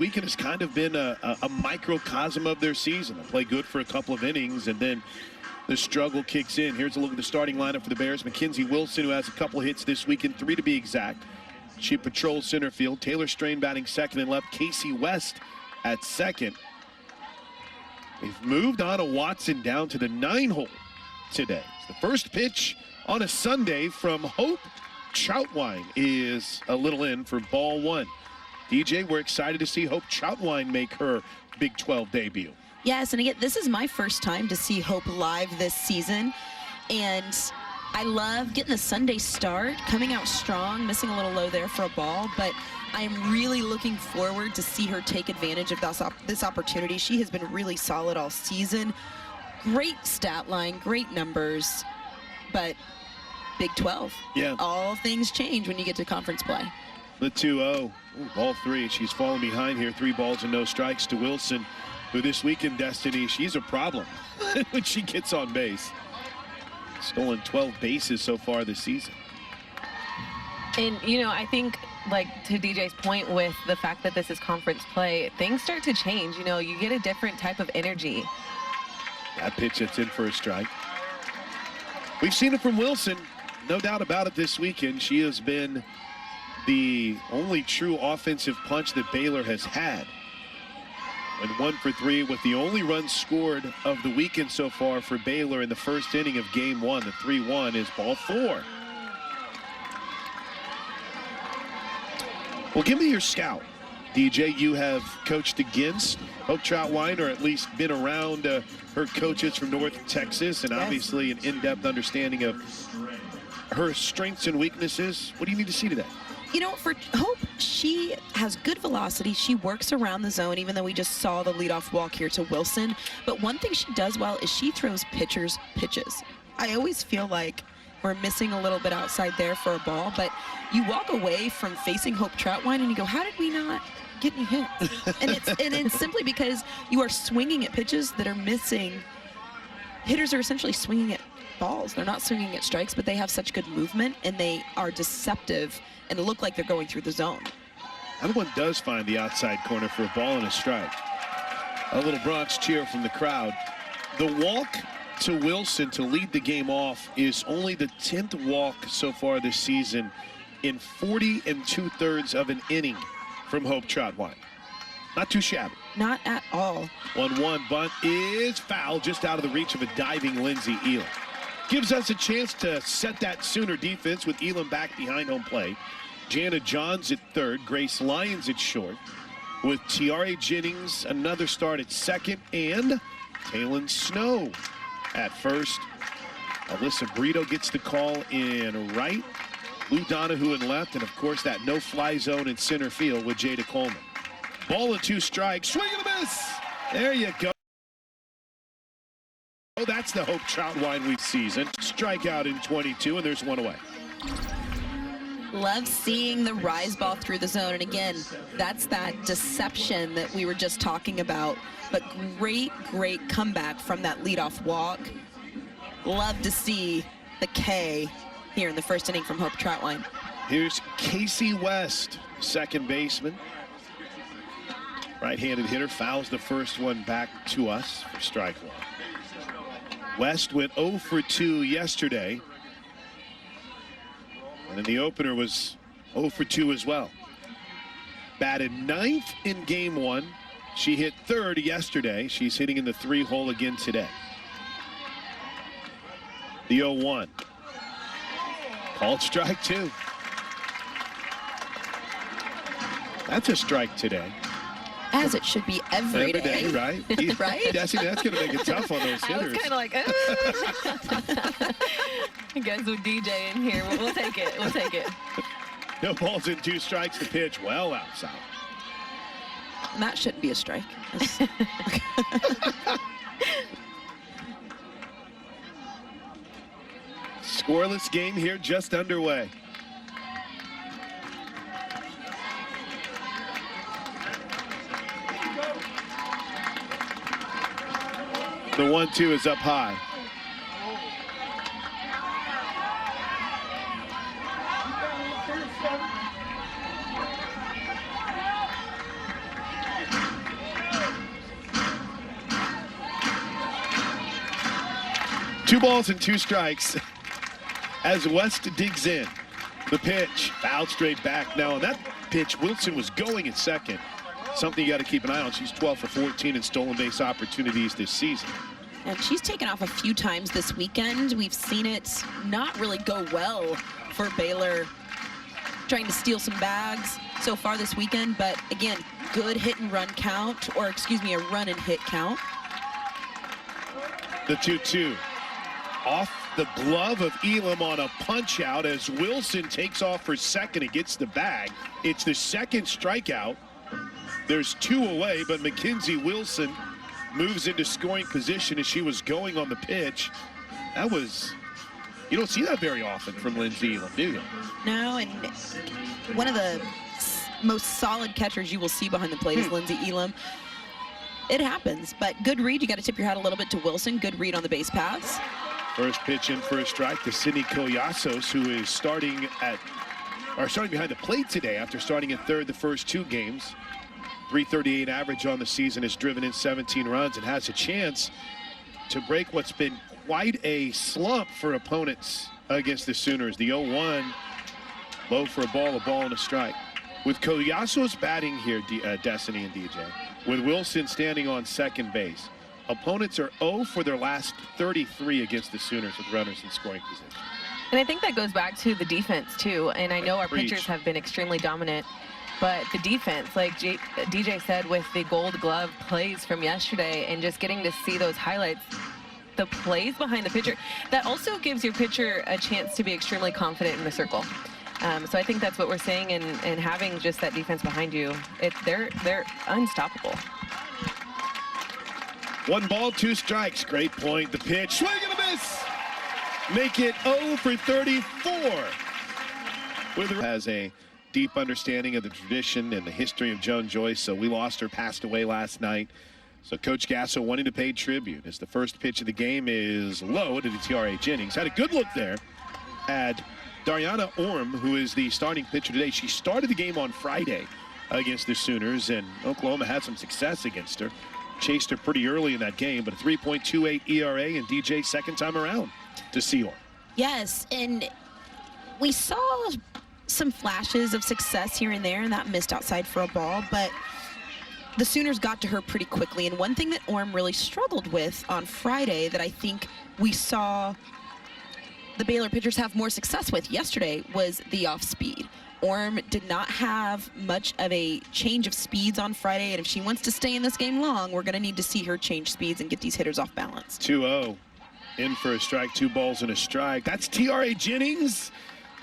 weekend has kind of been a microcosm of their season. They play good for a couple of innings, and then the struggle kicks in. Here's a look at the starting lineup for the Bears. Mackenzie Wilson, who has a couple hits this weekend, 3 to be exact. She patrols center field. Taylor Strain batting second and left. Casey West at second. They've moved Anna Watson down to the 9-hole today. It's the first pitch on a Sunday from Hope Troutwine is a little in for ball 1. DJ, we're excited to see Hope Troutwine make her Big 12 debut. Yes, and again, this is my first time to see Hope live this season, and I love getting the Sunday start, coming out strong, missing a little low there for a ball, but I'm really looking forward to see her take advantage of this opportunity. She has been really solid all season. Great stat line, great numbers, but Big 12. Yeah. All things change when you get to conference play. The 2-0, ball 3. She's falling behind here, 3 balls and no strikes to Wilson, who this week in Destiny, she's a problem when she gets on base. Stolen 12 bases so far this season. And, you know, I think, like, to DJ's point with the fact that this is conference play, things start to change. You know, you get a different type of energy. That pitch that's in for a strike. We've seen it from Wilson, no doubt about it this weekend. She has been the only true offensive punch that Baylor has had. Went 1 for 3 with the only run scored of the weekend so far for Baylor in the first inning of game 1. The 3-1 is ball 4. Well, give me your scout. DJ, you have coached against Hope Troutwine, or at least been around her coaches from North Texas, and obviously an in-depth understanding of her strengths and weaknesses. What do you need to see today? You know, for Hope, she has good velocity. She works around the zone, even though we just saw the leadoff walk here to Wilson. But one thing she does well is she throws pitchers pitches. I always feel like we're missing a little bit outside there for a ball, but you walk away from facing Hope Troutwine and you go, how did we not get any hits? and it's simply because you are swinging at pitches that are missing. Hitters are essentially swinging at balls. They're not swinging at strikes, but they have such good movement and they are deceptive and look like they're going through the zone. That one does find the outside corner for a ball and a strike. A little Bronx cheer from the crowd. The walk to Wilson to lead the game off is only the 10th walk so far this season in 40 2/3 of an inning from Hope Troutwine. Not too shabby. Not at all. 1-1 bunt is foul, just out of the reach of a diving Lindsey Elam. Gives us a chance to set that Sooner defense with Elam back behind home plate. Jana Johns at third, Grace Lyons at short, with Tiare Jennings another start at second, and Taylon Snow at first. Alyssa Brito gets the call in right, Lou Donahue in left, and of course that no-fly zone in center field with Jada Coleman. Ball and 2 strikes, swing and a miss. There you go. Oh, that's the Hope Troutwine week season. Strikeout in 22, and there's 1 away. Love seeing the rise ball through the zone, and again, that's that deception that we were just talking about. But great comeback from that leadoff walk. Love to see the K here in the first inning from Hope Troutwine. Here's Casey West, second baseman. Right-handed hitter, fouls the first one back to us for strike 1. West went 0 for 2 yesterday. And then the opener was 0 for 2 as well. Batted 9th in game 1. She hit 3rd yesterday. She's hitting in the 3-hole again today. The 0-1. Called strike 2. That's a strike today. As it should be every day. Right? Right? Yeah, see, that's going to make it tough on those hitters. I was kind of like, you guys with DJ in here. We'll take it. We'll take it. No balls and 2 strikes. The pitch well outside. And that shouldn't be a strike. Scoreless game here, just underway. The 1-2 is up high. 2 balls and 2 strikes as West digs in. The pitch, fouled straight back. Now on that pitch, Wilson was going at second. Something you got to keep an eye on. She's 12 for 14 in stolen base opportunities this season. And she's taken off a few times this weekend. We've seen it not really go well for Baylor trying to steal some bags so far this weekend. But again, good hit and run count, or excuse me, a run and hit count. The 2-2 off the glove of Elam on a punch out as Wilson takes off for second and gets the bag. It's the second strikeout. There's 2 away, but Mackenzie Wilson moves into scoring position as she was going on the pitch. That was, you don't see that very often from Lindsay Elam, do you? No, and one of the most solid catchers you will see behind the plate is Lindsay Elam. It happens, but good read. You got to tip your hat a little bit to Wilson. Good read on the base paths. First pitch in for a strike to Sydney Koyasos, who is starting behind the plate today after starting in third the first 2 games. 338 average on the season, has driven in 17 runs and has a chance to break what's been quite a slump for opponents against the Sooners. The 0-1, low for a ball and a strike. With Koyasos batting here, Destiny and DJ, with Wilson standing on second base, opponents are 0 for their last 33 against the Sooners with runners in scoring position. And I think that goes back to the defense, too. And I know our pitchers have been extremely dominant. But the defense, like DJ said, with the Gold Glove plays from yesterday and just getting to see those highlights, the plays behind the pitcher, that also gives your pitcher a chance to be extremely confident in the circle. So I think that's what we're seeing, and having just that defense behind you, they're unstoppable. 1 ball, 2 strikes. Great point. The pitch, swing and a miss. Make it 0 for 34. Has a deep understanding of the tradition and the history of Joan Joyce. So we lost her, passed away last night. So Coach Gasso wanting to pay tribute as the first pitch of the game is low to the TRA Jennings. Had a good look there at Dariana Orm, who is the starting pitcher today. She started the game on Friday against the Sooners, and Oklahoma had some success against her. Chased her pretty early in that game, but a 3.28 ERA, and DJ second time around to see Orm. Yes, and we saw some flashes of success here and there, and that missed outside for a ball, but the Sooners got to her pretty quickly. And one thing that Orm really struggled with on Friday that I think we saw the Baylor pitchers have more success with yesterday was the off speed. Orm did not have much of a change of speeds on Friday, and if she wants to stay in this game long, we're going to need to see her change speeds and get these hitters off balance. 2-0 in for a strike, 2 balls and a strike. That's TRA Jennings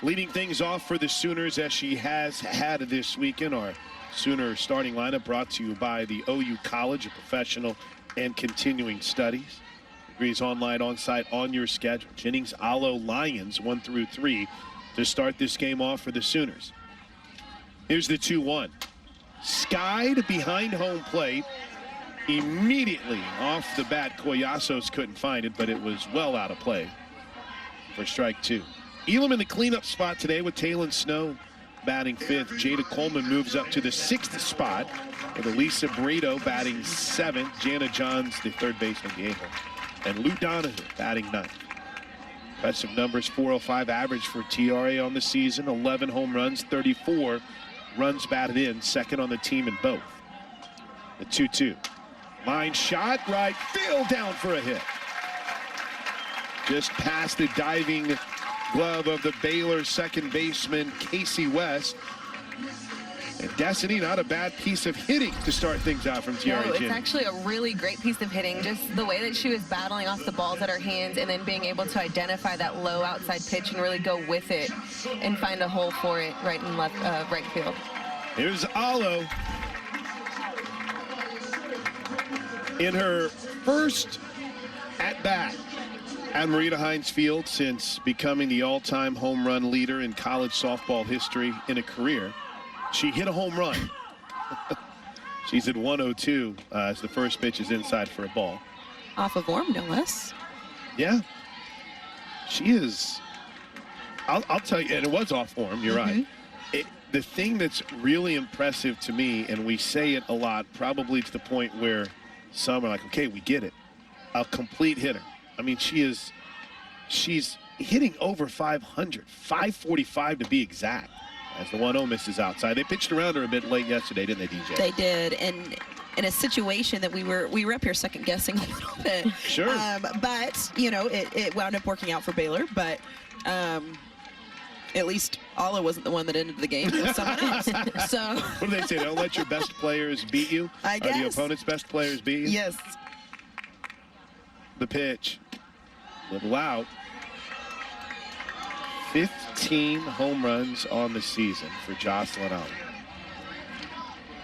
leading things off for the Sooners, as she has had this weekend. Our Sooner starting lineup brought to you by the OU College of Professional and Continuing Studies. Degrees online, on-site, on your schedule. Jennings, Alo, Lions 1 through 3 to start this game off for the Sooners. Here's the 2-1. Skied behind home plate. Immediately off the bat, Koyasos couldn't find it, but it was well out of play for strike 2. Elam in the cleanup spot today with Taylon Snow batting 5th. Jada Coleman moves up to the 6th spot with Elisa Brito batting 7th. Jana Johns, the third baseman, Diego, and Lou Donahue batting 9th. Impressive numbers, 405 average for TRA on the season, 11 home runs, 34 runs batted in, second on the team in both. The 2-2. Line shot, right field, down for a hit. Just past the diving glove of the Baylor second baseman, Casey West. And Destiny, not a bad piece of hitting to start things out from TRA Jennings. It's actually a really great piece of hitting. Just the way that she was battling off the balls at her hands and then being able to identify that low outside pitch and really go with it and find a hole for it right in left, right field. Here's Alo. In her first at-bat at Marita Hines Field since becoming the all-time home run leader in college softball history in a career, she hit a home run. She's at 102 as the first pitch is inside for a ball. Off of Orm, no less. Yeah. She is, I'll tell you, and it was off Orm, you're right. The thing that's really impressive to me, and we say it a lot, probably to the point where some are like, okay, we get it. A complete hitter. I mean, she is she's hitting over 500, 545 to be exact, as the 1-0 misses outside. They pitched around her a bit late yesterday, didn't they, DJ? They did, and in a situation that we were up here second guessing a little bit. Sure. But, you know, it wound up working out for Baylor, but at least Ala wasn't the one that ended the game. It was someone else. So what do they say? Don't let your best players beat you? I guess. Or the opponent's best players beat you? Yes. The pitch. Little out. 15 home runs on the season for Jocelyn Ala.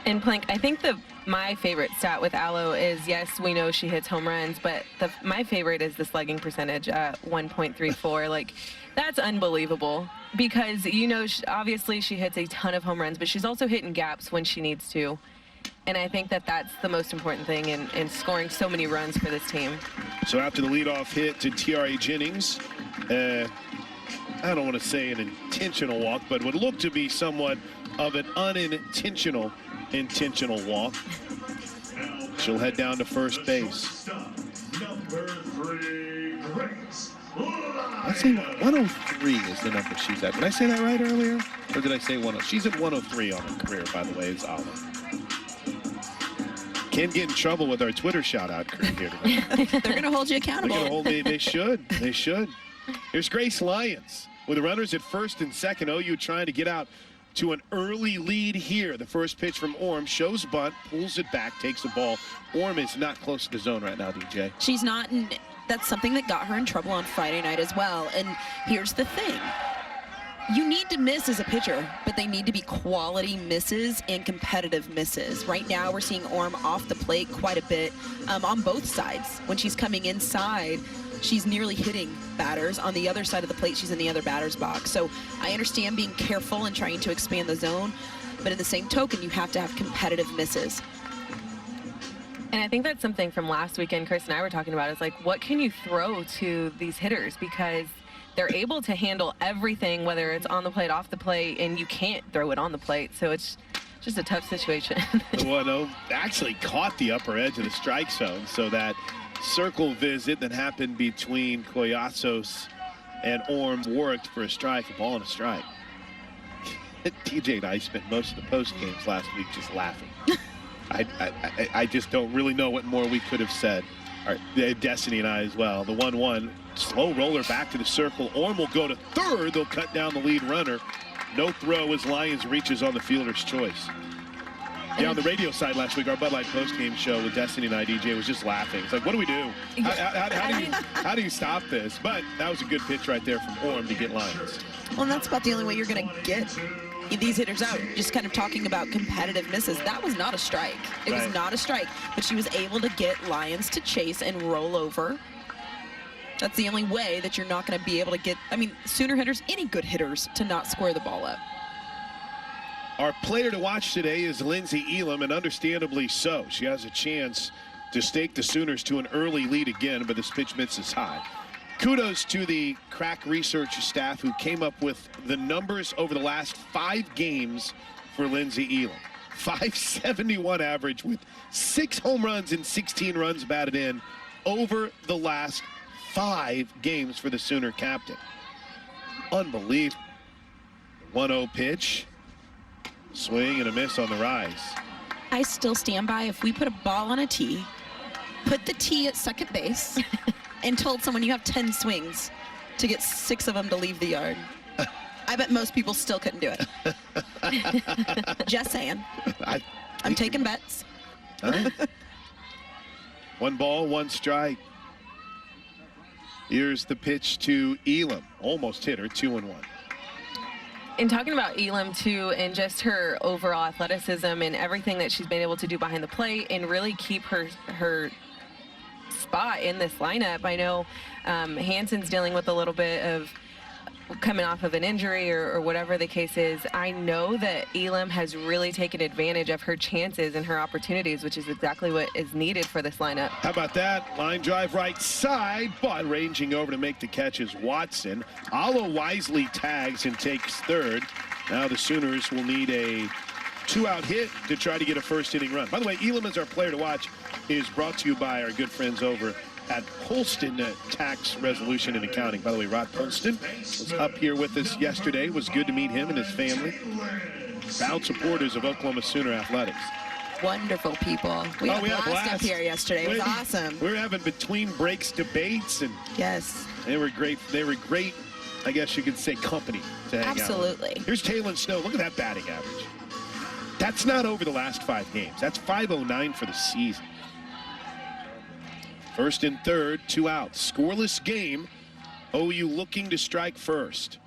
And Plank, I think my favorite stat with Aloe is, yes, we know she hits home runs, but my favorite is the slugging percentage at 1.34. Like, that's unbelievable because, you know, obviously she hits a ton of home runs, but she's also hitting gaps when she needs to. And I think that's the most important thing in scoring so many runs for this team. So after the leadoff hit to Tiare Jennings, I don't want to say an intentional walk, but would look to be somewhat of an unintentional walk. She'll head down to first base. I say 103 is the number she's at. Did I say that right earlier? Or did I say 103? She's at 103 on her career, by the way, is Ala. Can't get in trouble with our Twitter shout-out crew here today. They're going to hold you accountable. They're gonna hold, they should. They should. Here's Grace Lyons with the runners at first and second. OU trying to get out to an early lead here. The first pitch from Orm shows bunt, pulls it back, takes the ball. Orm is not close to the zone right now, DJ. She's not, and that's something that got her in trouble on Friday night as well. And here's the thing. You need to miss as a pitcher, but they need to be quality misses and competitive misses. Right now, we're seeing Orm off the plate quite a bit on both sides. When she's coming inside, she's nearly hitting batters. On the other side of the plate, she's in the other batter's box. So I understand being careful and trying to expand the zone, but in the same token, you have to have competitive misses. And I think that's something from last weekend Chris and I were talking about is like, what can you throw to these hitters? Because they're able to handle everything, whether it's on the plate, off the plate, and you can't throw it on the plate. So it's just a tough situation. The 1-0 actually caught the upper edge of the strike zone, so that circle visit that happened between Collasos and Orm worked for a strike, a ball and a strike. TJ and I spent most of the post games last week just laughing. I just don't really know what more we could have said. All right, Destiny and I as well. The 1-1 slow roller back to the circle. Orm will go to third. They'll cut down the lead runner. No throw as Lyons reaches on the fielder's choice. Yeah, on the radio side last week, our Bud Light postgame show with Destiny and I, DJ, was just laughing. It's like, what do we do? How do you stop this? But that was a good pitch right there from Orm to get Lyons. Well, and that's about the only way you're going to get these hitters out. Just kind of talking about competitive misses. That was not a strike. It was not a strike, but she was able to get Lyons to chase and roll over. That's the only way that you're not going to be able to get, I mean, Sooner hitters, any good hitters, to not square the ball up. Our player to watch today is Lindsey Elam, and understandably so. She has a chance to stake the Sooners to an early lead again, but this pitch misses high. Kudos to the crack research staff who came up with the numbers over the last 5 games for Lindsey Elam. 571 average with 6 home runs and 16 runs batted in over the last 5 games for the Sooner captain. Unbelievable. 1-0 pitch. Swing and a miss on the rise. I still stand by, if we put a ball on a tee, put the tee at second base, and told someone you have 10 swings to get 6 of them to leave the yard. I bet most people still couldn't do it. Just saying. I'm taking bets. Huh? 1 ball, 1 strike. Here's the pitch to Elam. Almost hit her, 2-1. And talking about Elam too, and just her overall athleticism and everything that she's been able to do behind the plate and really keep her spot in this lineup. I know Hansen's dealing with a little bit of coming off of an injury or whatever the case is. I know that Elam has really taken advantage of her chances and her opportunities, which is exactly what is needed for this lineup. How about that? Line drive right side, but ranging over to make the catch is Watson. Ala wisely tags and takes third. Now the Sooners will need a 2-out hit to try to get a first inning run. By the way, Elam, as our player to watch, is brought to you by our good friends over at Polston Tax Resolution and Accounting. By the way, Rod Polston was up here with us yesterday. It was good to meet him and his family. Proud supporters of Oklahoma Sooner Athletics. Wonderful people. We had a blast up here yesterday. It was awesome. We were having between breaks debates, and yes, they were great. They were great, I guess you could say, company to hang out with. Absolutely. Here's Taylor Snow. Look at that batting average. That's not over the last 5 games. That's .509 for the season. First and third, 2 outs. Scoreless game. OU looking to strike first.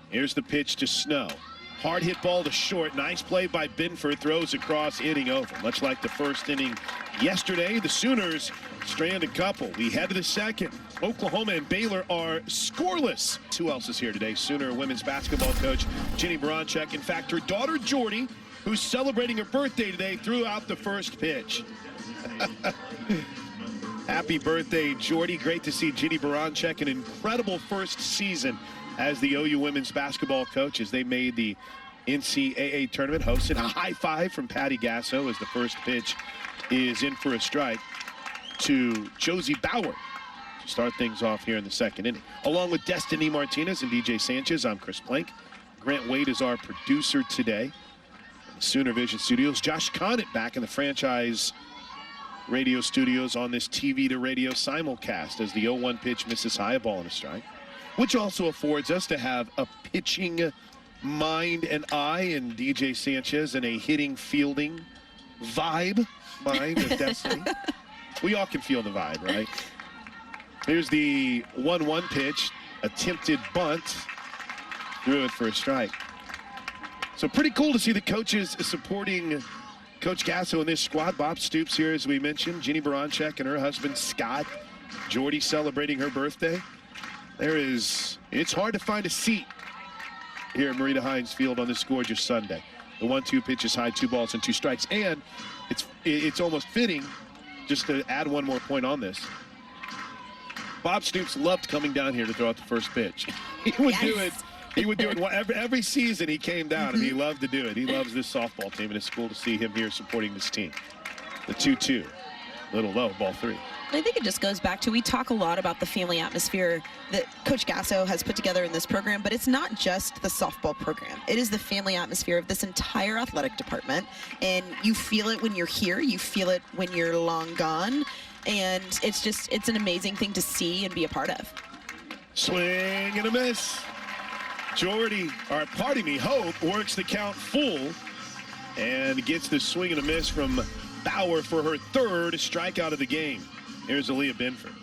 Here's the pitch to Snow. Hard hit ball to short. Nice play by Binford. Throws across, inning over. Much like the first inning yesterday, the Sooners strand a couple. We head to the second. Oklahoma and Baylor are scoreless. Who else is here today? Sooner women's basketball coach Ginny Baranchek. In fact, her daughter Jordy, who's celebrating her birthday today, threw out the first pitch. Happy birthday, Jordy. Great to see Ginny Baranchek. An incredible first season as the OU women's basketball coach as they made the NCAA tournament. Hosted a high five from Patty Gasso as the first pitch is in for a strike to Josie Bauer to start things off here in the second inning. Along with Destiny Martinez and DJ Sanchez, I'm Chris Plank. Grant Wade is our producer today. Sooner Vision Studios. Josh Conant back in the franchise radio studios on this TV to radio simulcast as the 0-1 pitch misses high, a ball and a strike, which also affords us to have a pitching mind and eye in DJ Sanchez and a hitting fielding vibe mind of Destiny. We all can feel the vibe, right? Here's the 1-1 pitch, attempted bunt, threw it for a strike. So pretty cool to see the coaches supporting Coach Gasso in this squad. Bob Stoops here, as we mentioned, Ginny Baranchek and her husband Scott, Jordy celebrating her birthday. It's hard to find a seat here at Marita Hines Field on this gorgeous Sunday. The 1-2 pitch is high, 2 balls and 2 strikes, and it's almost fitting, just to add one more point on this. Bob Stoops loved coming down here to throw out the first pitch. He would do it. He would do it every season. He came down, and he loved to do it. He loves this softball team, and it's cool to see him here supporting this team. The 2-2, little low, ball 3. I think it just goes back to, we talk a lot about the family atmosphere that Coach Gasso has put together in this program, but it's not just the softball program. It is the family atmosphere of this entire athletic department, and you feel it when you're here. You feel it when you're long gone, and it's an amazing thing to see and be a part of. Swing and a miss. Jordy, or pardon me, Hope works the count full and gets the swing and a miss from Bauer for her 3rd strikeout of the game. Here's Aaliyah Binford.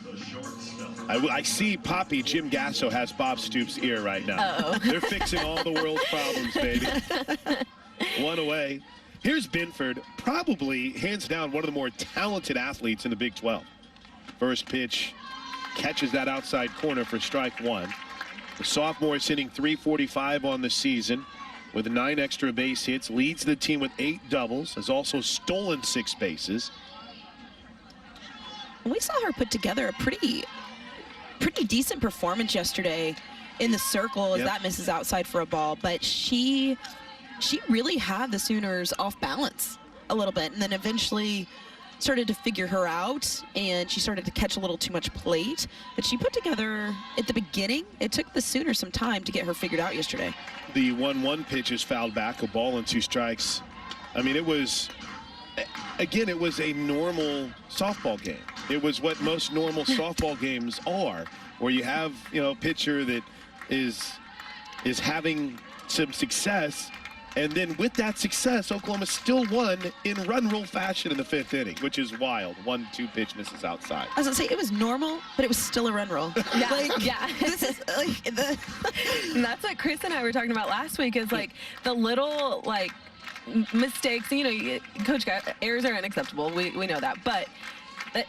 I see Poppy Jim Gasso has Bob Stoops' ear right now. Uh-oh. They're fixing all the world's problems, baby. 1 away. Here's Binford, probably hands down one of the more talented athletes in the Big 12. First pitch catches that outside corner for strike 1. The sophomore is hitting .345 on the season with 9 extra base hits, leads the team with 8 doubles, has also stolen 6 bases. We saw her put together a pretty decent performance yesterday in the circle as that misses outside for a ball, but she really had the Sooners off balance a little bit, and then eventually started to figure her out, and she started to catch a little too much plate. But she put together, at the beginning, it took the Sooners some time to get her figured out yesterday. The 1-1 pitch is fouled back, a ball and 2 strikes. I mean, it was a normal softball game. It was what most normal softball games are, where you have, a pitcher that is having some success. And then with that success, Oklahoma still won in run rule fashion in the 5th inning, which is wild. 1-2 pitch misses outside. I was gonna say, it was normal, but it was still a run roll. Yeah. This is And that's what Chris and I were talking about last week, is like the little mistakes. Coach, errors are unacceptable. We know that, but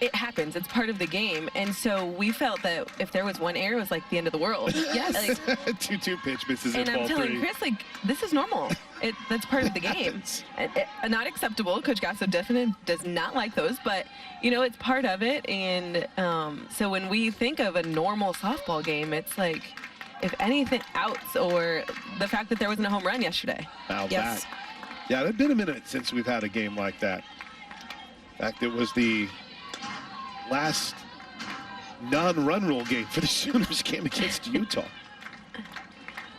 it happens. It's part of the game. And so we felt that if there was one error, it was like the end of the world. Yes. 2-2 pitch misses in ball 3. And I'm telling Chris, this is normal. That's part of the game. Not acceptable. Coach Gasso definitely does not like those, but it's part of it. And so when we think of a normal softball game, it's like, if anything, outs, or the fact that there wasn't a home run yesterday. Fouled back. Yeah, it's been a minute since we've had a game like that. In fact, it was the last non-run rule game for the Sooners game against Utah.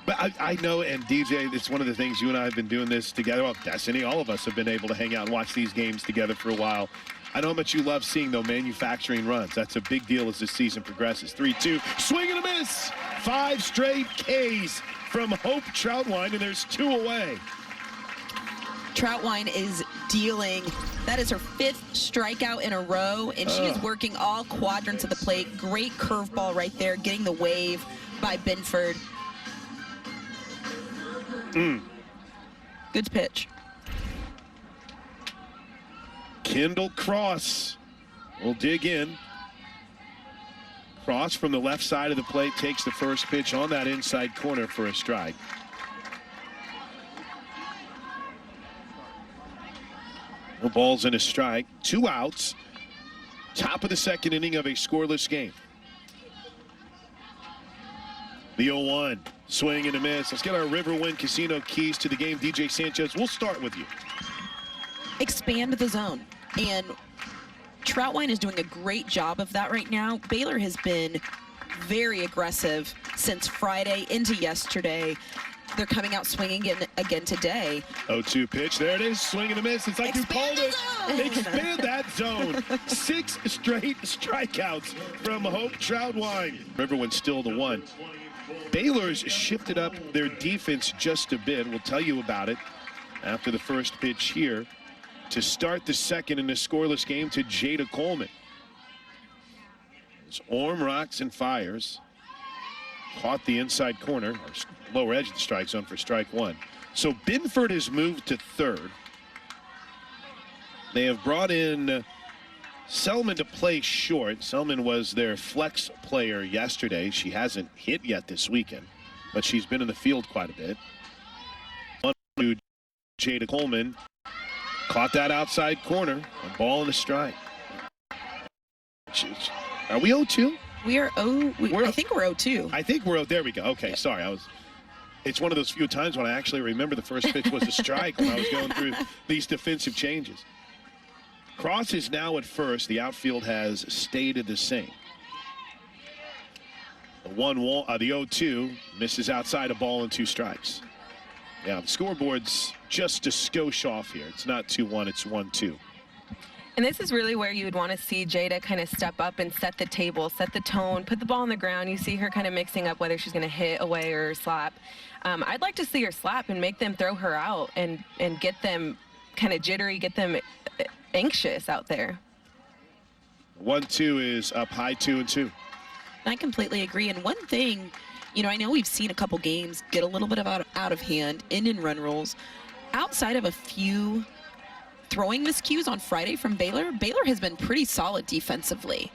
But I know, and DJ, it's one of the things you and I have been doing this together. Well, Destiny, all of us have been able to hang out and watch these games together for a while. I know how much you love seeing, though, manufacturing runs. That's a big deal as the season progresses. 3-2, swing and a miss. 5 straight Ks from Hope Troutwine, and there's 2 away. Troutwine is dealing. That is her 5th strikeout in a row, and she is working all quadrants of the plate. Great curveball right there, getting the wave by Binford. Good pitch. Kendall Cross will dig in. Cross from the left side of the plate takes the first pitch on that inside corner for a strike. No balls and a strike. 2 outs. Top of the second inning of a scoreless game. The 0-1. Swing and a miss. Let's get our Riverwind Casino keys to the game. DJ Sanchez, we'll start with you. Expand the zone. And Troutwine is doing a great job of that right now. Baylor has been very aggressive since Friday into yesterday. They're coming out swinging again today. 0-2 pitch. There it is. Swing and a miss. It's like Expand you called it. Expand that zone. 6 straight strikeouts from Hope Troutwine. Riverwind still the 1. Baylor's shifted up their defense just a bit. We'll tell you about it after the first pitch here to start the second in a scoreless game to Jada Coleman. As Orm rocks and fires. Caught the inside corner, or lower edge of the strike zone for strike 1. So Binford has moved to third. They have brought in Selman to play short. Selman was their flex player yesterday. She hasn't hit yet this weekend, but she's been in the field quite a bit. Jada Coleman caught that outside corner. A ball and a strike. Are we 0-2? We are I think we're 0-2. I think we're there we go. Okay, yep. Sorry. It's one of those few times when I actually remember the first pitch was a strike when I was going through these defensive changes. Cross is now at first. The outfield has stayed the same. The 0-2 misses outside, a ball and 2 strikes. Yeah, the scoreboard's just a skosh off here. It's not 2-1, it's 1-2. And this is really where you would want to see Jada kind of step up and set the table, set the tone, put the ball on the ground. You see her kind of mixing up whether she's going to hit away or slap. I'd like to see her slap and make them throw her out and get them kind of jittery, get them anxious out there. 1-2 is up high, 2-2. I completely agree. And one thing, you know, I know we've seen a couple games get a little bit of out of hand in run rules. Outside of a few throwing miscues on Friday from Baylor, Baylor has been pretty solid defensively.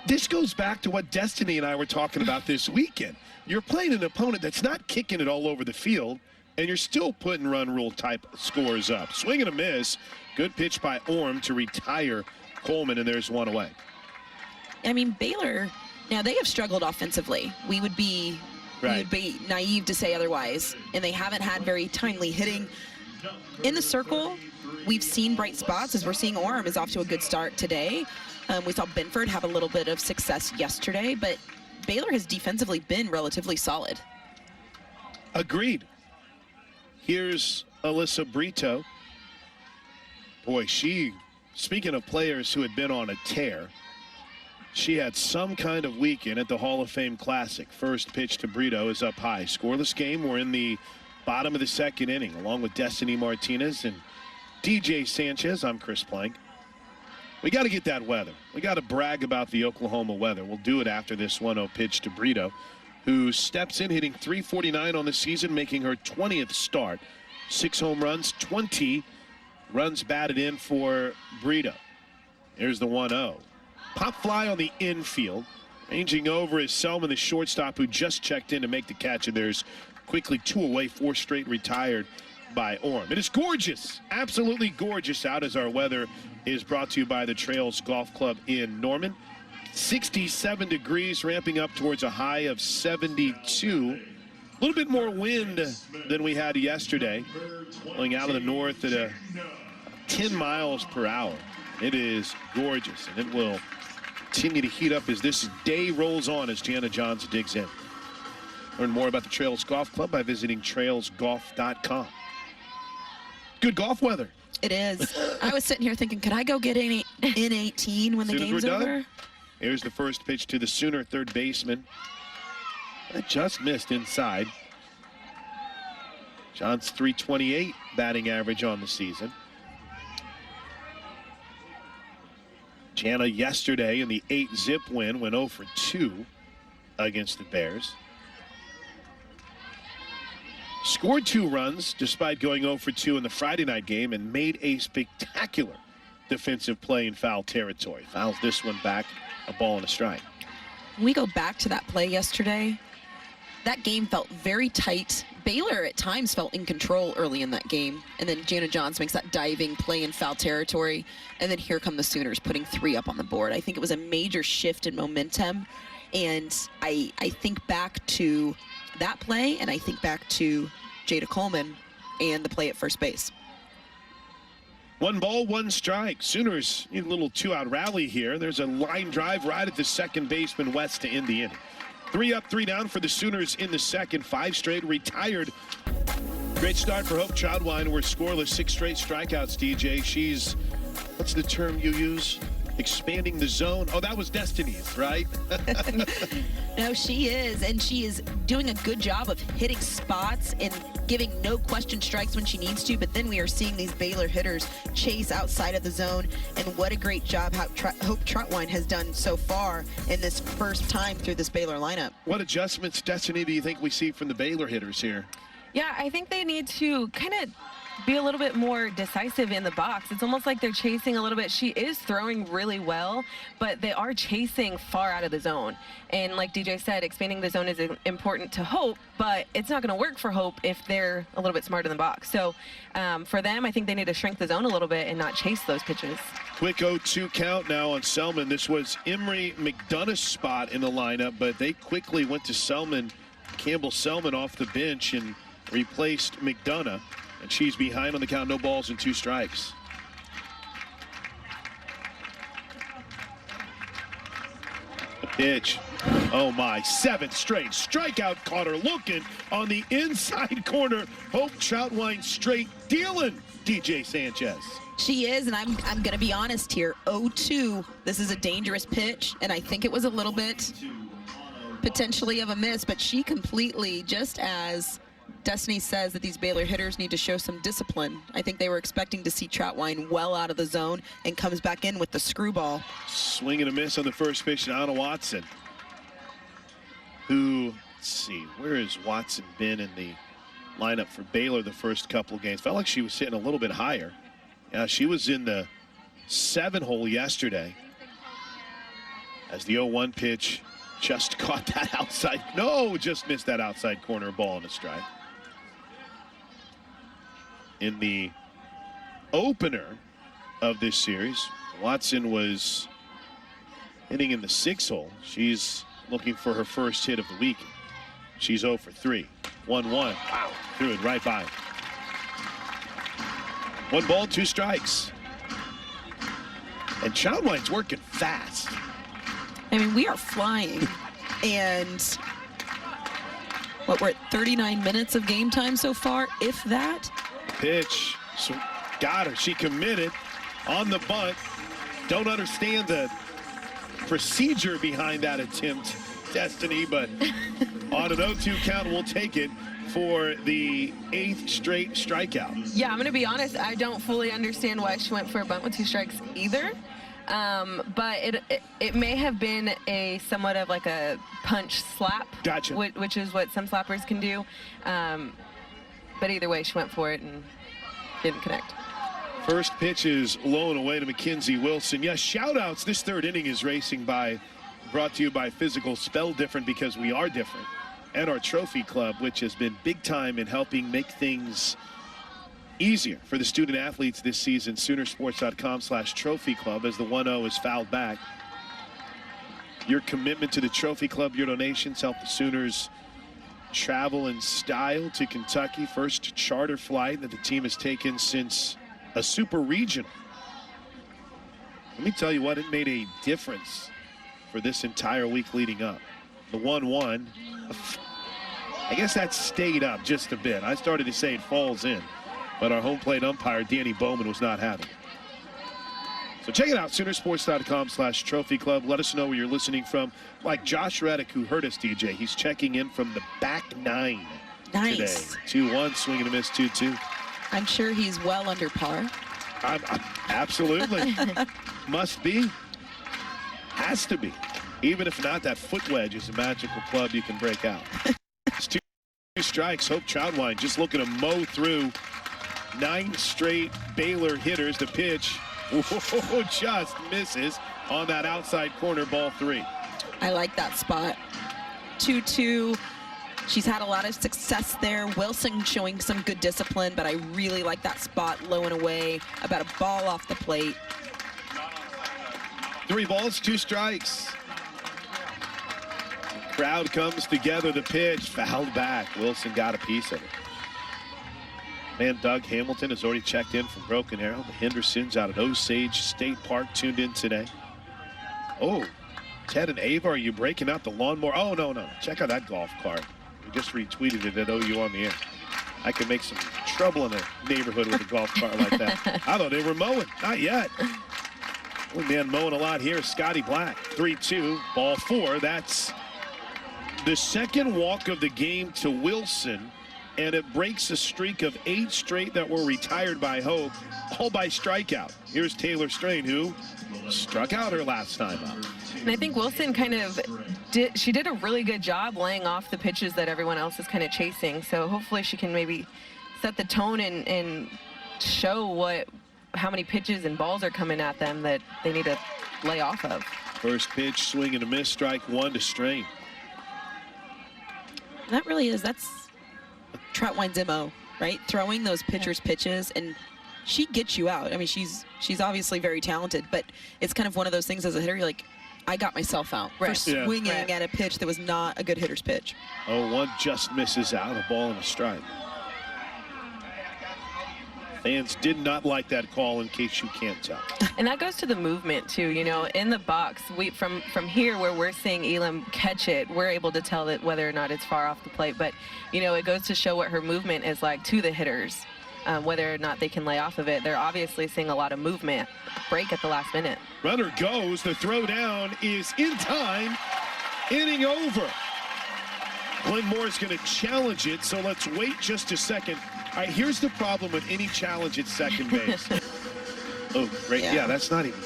This goes back to what Destiny and I were talking about this weekend. You're playing an opponent that's not kicking it all over the field, and you're still putting run rule type scores up. Swing and a miss. Good pitch by Orm to retire Coleman, and there's 1 away. I mean, Baylor, now they have struggled offensively. We would be naive to say otherwise, and they haven't had very timely hitting. In the circle, we've seen bright spots as we're seeing Orm is off to a good start today. We saw Binford have a little bit of success yesterday, but Baylor has defensively been relatively solid. Agreed. Here's Alyssa Brito. Boy, speaking of players who had been on a tear, she had some kind of weekend at the Hall of Fame Classic. First pitch to Brito is up high. Scoreless game. We're in the bottom of the second inning, along with Destiny Martinez and DJ Sanchez. I'm Chris Plank. We got to get that weather. We got to brag about the Oklahoma weather. We'll do it after this 1-0 pitch to Brito, who steps in hitting .349 on the season, making her 20th start. 6 home runs, 20 runs batted in for Brito. Here's the 1-0. Pop fly on the infield. Ranging over is Selman, the shortstop, who just checked in to make the catch, and there's quickly 2 away, 4 straight retired by Orm. It is gorgeous, absolutely gorgeous out, as our weather is brought to you by the Trails Golf Club in Norman. 67 degrees, ramping up towards a high of 72. A little bit more wind than we had yesterday, blowing out of the north at 10 miles per hour. It is gorgeous, and it will continue to heat up as this day rolls on as Gianna Johns digs in. Learn more about the Trails Golf Club by visiting trailsgolf.com. Good golf weather. It is. I was sitting here thinking, could I go get in 18 when the game's over? Here's the first pitch to the Sooner third baseman. That just missed inside. John's .328 batting average on the season. Gianna yesterday in the 8-zip win went 0 for 2 against the Bears. Scored 2 runs despite going 0 for 2 in the Friday night game and made a spectacular defensive play in foul territory. Fouls this one back, a ball and a strike. When we go back to that play yesterday, that game felt very tight. Baylor at times felt in control early in that game. And then Gianna Johns makes that diving play in foul territory. And then here come the Sooners putting 3 up on the board. I think it was a major shift in momentum. And I think back to that play, and I think back to Jada Coleman and the play at first base. 1 ball, 1 strike. Sooners need a little 2-out rally here. There's a line drive right at the second baseman West to end the inning. 3 up, 3 down for the Sooners in the second. 5 straight retired. Great start for Hope Troutwine. We're scoreless, 6 straight strikeouts, DJ. She's, what's the term you use? Expanding the zone. Oh, that was Destiny's, right? No, she is, and she is doing a good job of hitting spots and giving no question strikes when she needs to, but then we are seeing these Baylor hitters chase outside of the zone, and what a great job Hope Troutwine has done so far in this first time through this Baylor lineup. What adjustments, Destiny, do you think we see from the Baylor hitters here? Yeah, I think they need to kind of be a little bit more decisive in the box. It's almost like they're chasing a little bit. She is throwing really well, but they are chasing far out of the zone. And like DJ said, expanding the zone is important to Hope, but it's not going to work for Hope if they're a little bit smarter in the box. So for them, I think they need to shrink the zone a little bit and not chase those pitches. Quick 0-2 count now on Selman. This was Emery McDonough's spot in the lineup, but they quickly went to Selman, Campbell Selman off the bench, and replaced McDonough. And she's behind on the count, no balls and 2 strikes. The pitch. Oh my, 7th straight strikeout. Caught her looking on the inside corner. Hope Troutwine straight dealing DJ Sanchez. She is, and I'm going to be honest here. 0-2. This is a dangerous pitch, and I think it was a little bit potentially of a miss, but she completely, just as Destiny says that these Baylor hitters need to show some discipline. I think they were expecting to see Troutwine well out of the zone and comes back in with the screwball. Swing and a miss on the first pitch to Anna Watson, who, let's see, where has Watson been in the lineup for Baylor the first couple of games? Felt like she was sitting a little bit higher. Yeah, she was in the 7-hole yesterday as the 0-1 pitch just caught that outside. No, just missed that outside corner ball and a strike. In the opener of this series, Watson was hitting in the 6-hole. She's looking for her first hit of the week. She's 0 for 3. 1-1. Wow, threw it right by. 1 ball, 2 strikes. And Troutwine's working fast. I mean, we are flying, and what, we're at 39 minutes of game time so far, if that. Pitch, so got her. She committed on the bunt. Don't understand the procedure behind that attempt, Destiny, but on an 0-2 count, we'll take it for the 8th straight strikeout. Yeah, I'm going to be honest. I don't fully understand why she went for a bunt with 2 strikes either. But it may have been a somewhat of like a punch slap, gotcha, which is what some slappers can do. But either way, she went for it and didn't connect. First pitch is low and away to Mackenzie Wilson. Yes, shout outs. This 3rd inning is racing by, brought to you by Physical, spelled different because we are different, and our Trophy Club, which has been big time in helping make things easier for the student athletes this season. Soonersports.com/Trophy Club as the 1-0 is fouled back. Your commitment to the Trophy Club, your donations help the Sooners travel in style to Kentucky. First charter flight that the team has taken since a super regional. Let me tell you what, it made a difference for this entire week leading up. The 1-1, I guess that stayed up just a bit. I started to say it falls in, but our home plate umpire, Danny Bowman, was not having it. So check it out, Soonersports.com/Trophy Club. Let us know where you're listening from. Like Josh Reddick, who heard us, DJ. He's checking in from the back 9 Nice. today. 2-1, swing and a miss, 2-2. I'm sure he's well under par. Absolutely. Must be. Has to be. Even if not, that foot wedge is a magical club you can break out. It's 2 strikes. Hope Troutwine just looking to mow through 9 straight Baylor hitters. The pitch just misses on that outside corner, ball 3. I like that spot. 2-2. She's had a lot of success there. Wilson showing some good discipline, but I really like that spot low and away, about a ball off the plate. 3 balls, 2 strikes. Crowd comes together. The pitch fouled back. Wilson got a piece of it. Man, Doug Hamilton has already checked in from Broken Arrow. The Hendersons out at Osage State Park tuned in today. Oh, Ted and Ava, are you breaking out the lawnmower? Oh, no. Check out that golf cart. We just retweeted it at OU on the air. I could make some trouble in a neighborhood with a golf cart like that. I thought they were mowing. Not yet. Only man mowing a lot here is Scotty Black. 3-2, ball 4. That's the second walk of the game to Wilson, and it breaks a streak of 8 straight that were retired by Hope, all by strikeout. Here's Taylor Strain, who struck out her last time up. And I think Wilson kind of did a really good job laying off the pitches that everyone else is kind of chasing. So hopefully she can maybe set the tone and show how many pitches and balls are coming at them that they need to lay off of. First pitch, swing and a miss, strike 1 to Strain. That really is, that's Troutwine's MO, right? Throwing those pitchers' pitches, and she gets you out. I mean, she's obviously very talented, but it's kind of one of those things as a hitter, you're like, I got myself out for swinging at a pitch that was not a good hitter's pitch. 0-1 just misses out, a ball and a strike. Fans did not like that call, in case you can't tell. And that goes to the movement too. You know, in the box, from here where we're seeing Elam catch it, we're able to tell that whether or not it's far off the plate. But you know, it goes to show what her movement is like to the hitters, whether or not they can lay off of it. They're obviously seeing a lot of movement break at the last minute. Runner goes. The throw down is in time. Inning over. Glenn Moore's going to challenge it, so let's wait just a second. All right, here's the problem with any challenge at second base. Oh, great. Yeah, that's not even.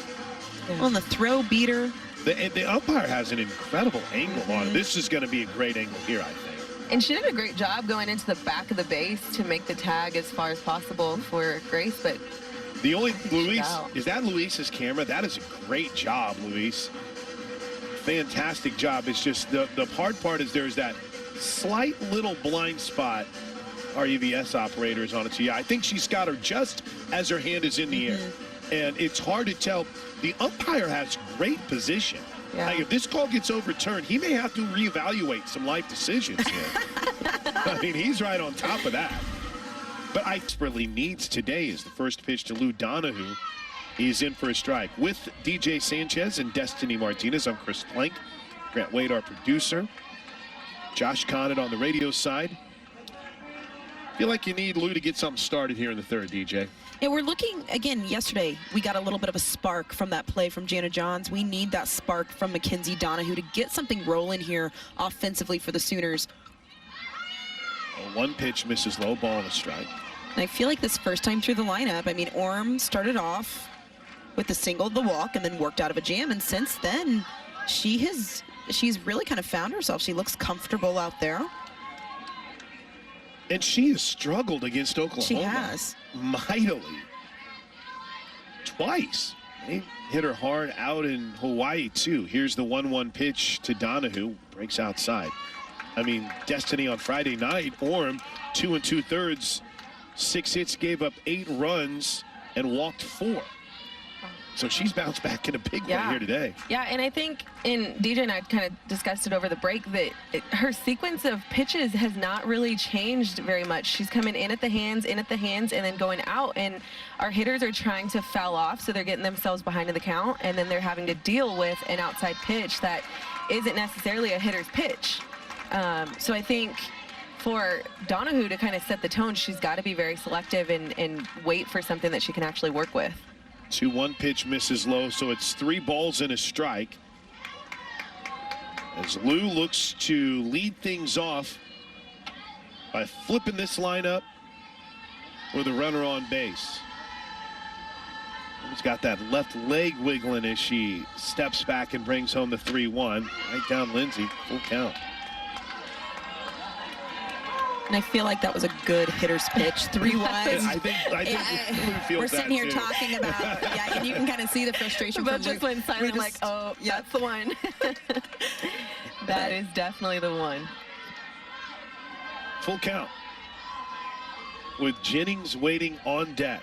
On the throw beater. The umpire has an incredible angle on it. This is going to be a great angle here, I think. And she did a great job going into the back of the base to make the tag as far as possible for Grace, but the only, Luis, is that Luis's camera? That is a great job, Luis. Fantastic job. It's just the hard part is there's that slight little blind spot our EVS operator is on it. So yeah, I think she's got her just as her hand is in the air. And it's hard to tell. The umpire has great position. Yeah. Like if this call gets overturned, he may have to reevaluate some life decisions here. I mean, he's right on top of that. But I desperately needs today is the first pitch to Lou Donahue. He's in for a strike. With DJ Sanchez and Destiny Martinez, I'm Chris Plank. Grant Wade, our producer. Josh Conant on the radio side. Feel like you need Lou to get something started here in the third, DJ. Yeah, we're looking, again, yesterday, we got a little bit of a spark from that play from Jana Johns. We need that spark from Mackenzie Donahue to get something rolling here offensively for the Sooners. One pitch misses low, ball and a strike. And I feel like this first time through the lineup, I mean, Orm started off with the single, the walk, and then worked out of a jam. And since then, she's really kind of found herself. She looks comfortable out there. And she has struggled against Oklahoma. She has. Mightily. Twice. They hit her hard out in Hawaii, too. Here's the 1-1 pitch to Donahue. Breaks outside. I mean, Destiny on Friday night. Orm, 2 2/3. 6 hits, gave up 8 runs, and walked 4. So she's bounced back in a big way here today. Yeah, and I think, DJ and I kind of discussed it over the break, that her sequence of pitches has not really changed very much. She's coming in at the hands, and then going out. And our hitters are trying to foul off, so they're getting themselves behind in the count, and then they're having to deal with an outside pitch that isn't necessarily a hitter's pitch. So I think for Donahue to kind of set the tone, she's got to be very selective and wait for something that she can actually work with. 2-1 pitch misses low, so it's 3 balls and a strike. As Lou looks to lead things off by flipping this lineup with a runner on base. She's got that left leg wiggling as she steps back and brings home the 3-1. Right down Lindsay, full count. And I feel like that was a good hitter's pitch. 3-1. I think Lou feels we're sitting here too. talking about, and you can kind of see the frustration But from just Lou. went silent, like, oh, that's the one. That is definitely the one. Full count with Jennings waiting on deck.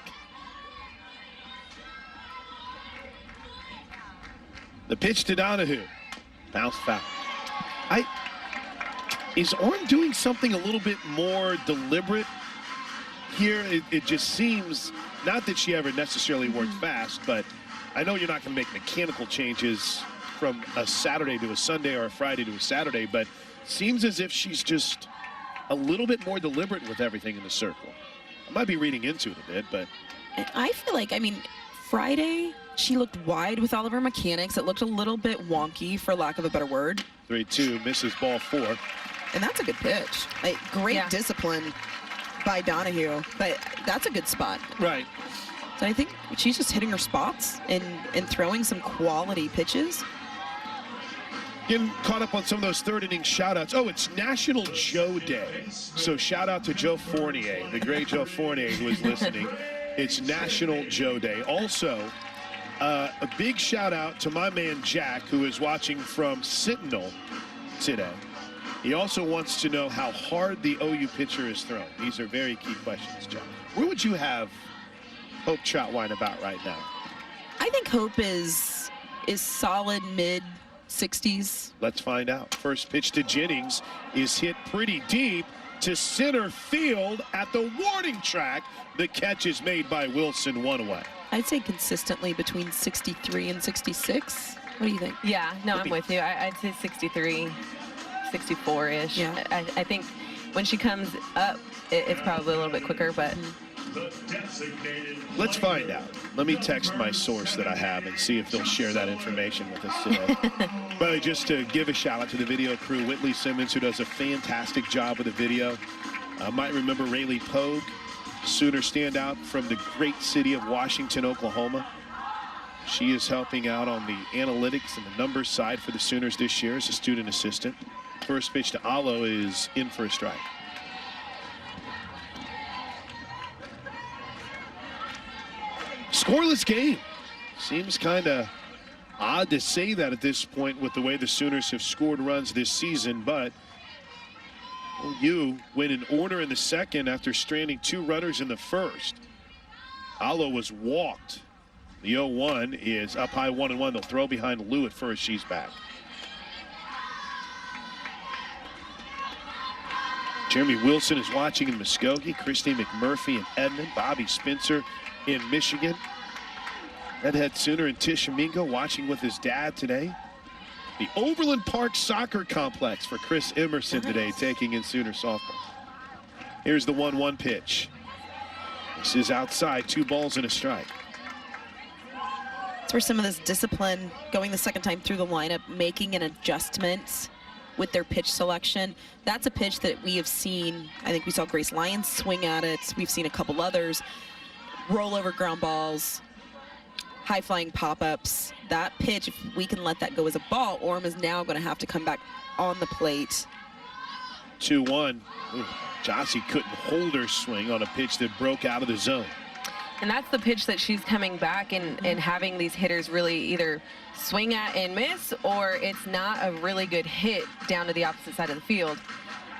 The pitch to Donahue. Bounce foul. Is Orm doing something a little bit more deliberate here? It just seems, not that she ever necessarily worked fast, but I know you're not going to make mechanical changes from a Saturday to a Sunday or a Friday to a Saturday, but seems as if she's just a little bit more deliberate with everything in the circle. I might be reading into it a bit, but I feel like, Friday, she looked wide with all of her mechanics. It looked a little bit wonky, for lack of a better word. 3-2, misses ball 4. And that's a good pitch. Great discipline by Donahue, but that's a good spot. Right. So I think she's just hitting her spots and throwing some quality pitches. Getting caught up on some of those third-inning shout-outs. Oh, it's National Joe Day. So shout-out to Joe Fournier, the great Joe Fournier who is listening. It's National Joe Day. Also, a big shout-out to my man Jack, who is watching from Sentinel today. He also wants to know how hard the OU pitcher is thrown. These are very key questions, Jack. Where would you have Hope Troutwine about right now? I think Hope is solid mid-60s. Let's find out. First pitch to Jennings is hit pretty deep to center field at the warning track. The catch is made by Wilson, one away. I'd say consistently between 63 and 66. What do you think? Yeah, no, I'm with you. I'd say 63. 64-ish. Yeah. I think when she comes up, it's probably a little bit quicker, but let's find out. Let me text my source that I have and see if they'll share that information with us today. But just to give a shout out to the video crew, Whitley Simmons, who does a fantastic job with the video. Might remember Rayleigh Pogue, Sooner standout from the great city of Washington, Oklahoma. She is helping out on the analytics and the numbers side for the Sooners this year as a student assistant. First pitch to Alo is in for a strike. Scoreless game. Seems kind of odd to say that at this point with the way the Sooners have scored runs this season, but OU went in order in the second after stranding 2 runners in the first. Alo was walked. The 0-1 is up high 1-1. They'll throw behind Lou at first. She's back. Jeremy Wilson is watching in Muskogee. Christy McMurphy in Edmond. Bobby Spencer in Michigan. Redhead Sooner in Tishomingo watching with his dad today. The Overland Park Soccer Complex for Chris Emerson today, taking in Sooner softball. Here's the 1-1 pitch. This is outside, 2 balls and a strike. That's where some of this discipline, going the second time through the lineup, making an adjustment with their pitch selection. That's a pitch that we have seen. I think we saw Grace Lyons swing at it. We've seen a couple others. Rollover ground balls, high-flying pop-ups. That pitch, if we can let that go as a ball, Orm is now going to have to come back on the plate. 2-1. Jossie couldn't hold her swing on a pitch that broke out of the zone. And that's the pitch that she's coming back and having these hitters really either swing at and miss, or it's not a really good hit down to the opposite side of the field.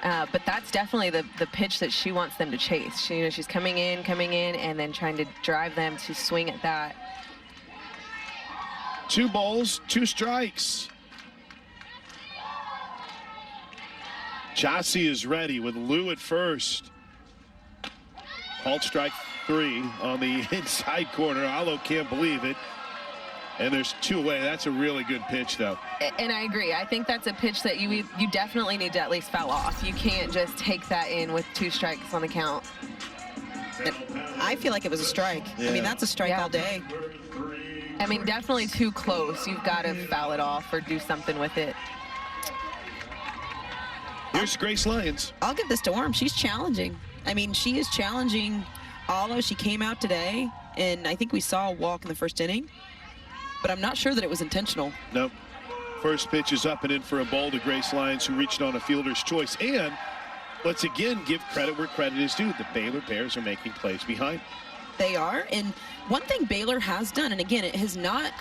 But that's definitely the pitch that she wants them to chase. She's coming in, and then trying to drive them to swing at that. 2 balls, 2 strikes. Jossie is ready with Lou at first. Called strike 3 on the inside corner. Alo can't believe it. And there's 2 away. That's a really good pitch, though. And I agree. I think that's a pitch that you definitely need to at least foul off. You can't just take that in with 2 strikes on the count. I feel like it was a strike. Yeah. I mean, that's a strike all day. I mean, definitely too close. You've got to foul it off or do something with it. Here's Grace Lyons. I'll give this to Orm. She's challenging. I mean, she is challenging Alo. She came out today, and I think we saw a walk in the first inning. But I'm not sure that it was intentional. Nope. First pitch is up and in for a ball to Grace Lyons, who reached on a fielder's choice. And let's again give credit where credit is due. The Baylor Bears are making plays behind. They are. And one thing Baylor has done, and again, it has not,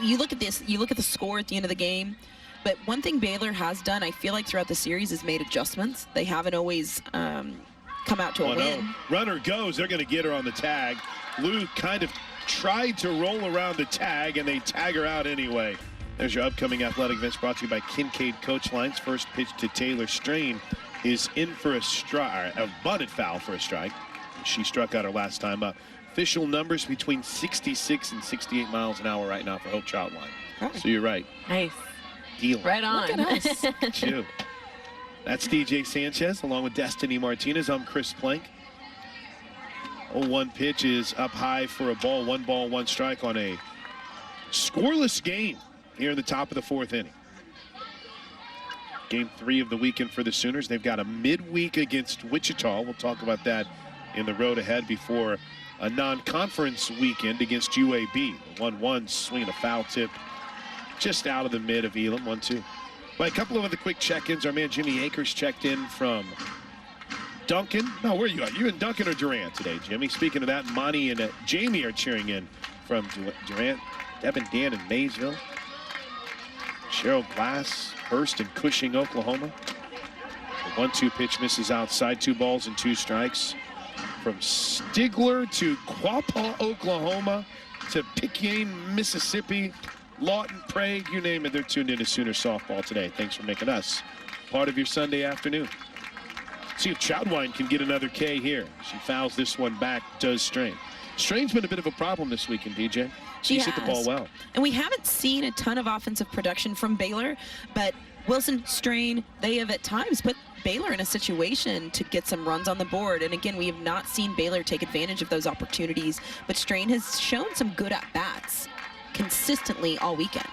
you look at this, you look at the score at the end of the game, but one thing Baylor has done, I feel like throughout the series, is made adjustments. They haven't always come out to a win. Runner goes. They're going to get her on the tag. Lou kind of tried to roll around the tag, and they tag her out anyway. There's your upcoming athletic events brought to you by Kincaid Coach Lines. First pitch to Taylor Strain is in for a strike, a bunted foul for a strike. She struck out her last time up. Official numbers between 66 and 68 miles an hour right now for Hope Troutline. Right. So you're right. Nice. Deal. Right on. Look at us. Chew. That's DJ Sanchez along with Destiny Martinez. I'm Chris Plank. 0-1 pitch is up high for a ball. 1 ball, 1 strike on a scoreless game here in the top of the 4th inning. Game 3 of the weekend for the Sooners. They've got a midweek against Wichita. We'll talk about that in the road ahead before a non-conference weekend against UAB. 1-1 swinging a foul tip just out of the mid of Elam. 1-2. But a couple of other quick check-ins. Our man Jimmy Akers checked in from Duncan. No, where are you at? You in Duncan or Durant today, Jimmy? Speaking of that, Monty and Jamie are cheering in from Durant. Devin Dan in Maysville. Cheryl Glass, Hurst and Cushing, Oklahoma. The 1-2 pitch misses outside. 2 balls and 2 strikes. From Stigler to Quapaw, Oklahoma to Picayune, Mississippi, Lawton, Prague, you name it, they're tuned into Sooner softball today. Thanks for making us part of your Sunday afternoon. See if Troutline can get another K here. She fouls this one back, does Strain. Strain's been a bit of a problem this weekend, DJ. She's hit the ball well. And we haven't seen a ton of offensive production from Baylor, but Wilson, Strain, they have at times put Baylor in a situation to get some runs on the board. And again, we have not seen Baylor take advantage of those opportunities, but Strain has shown some good at-bats consistently all weekend.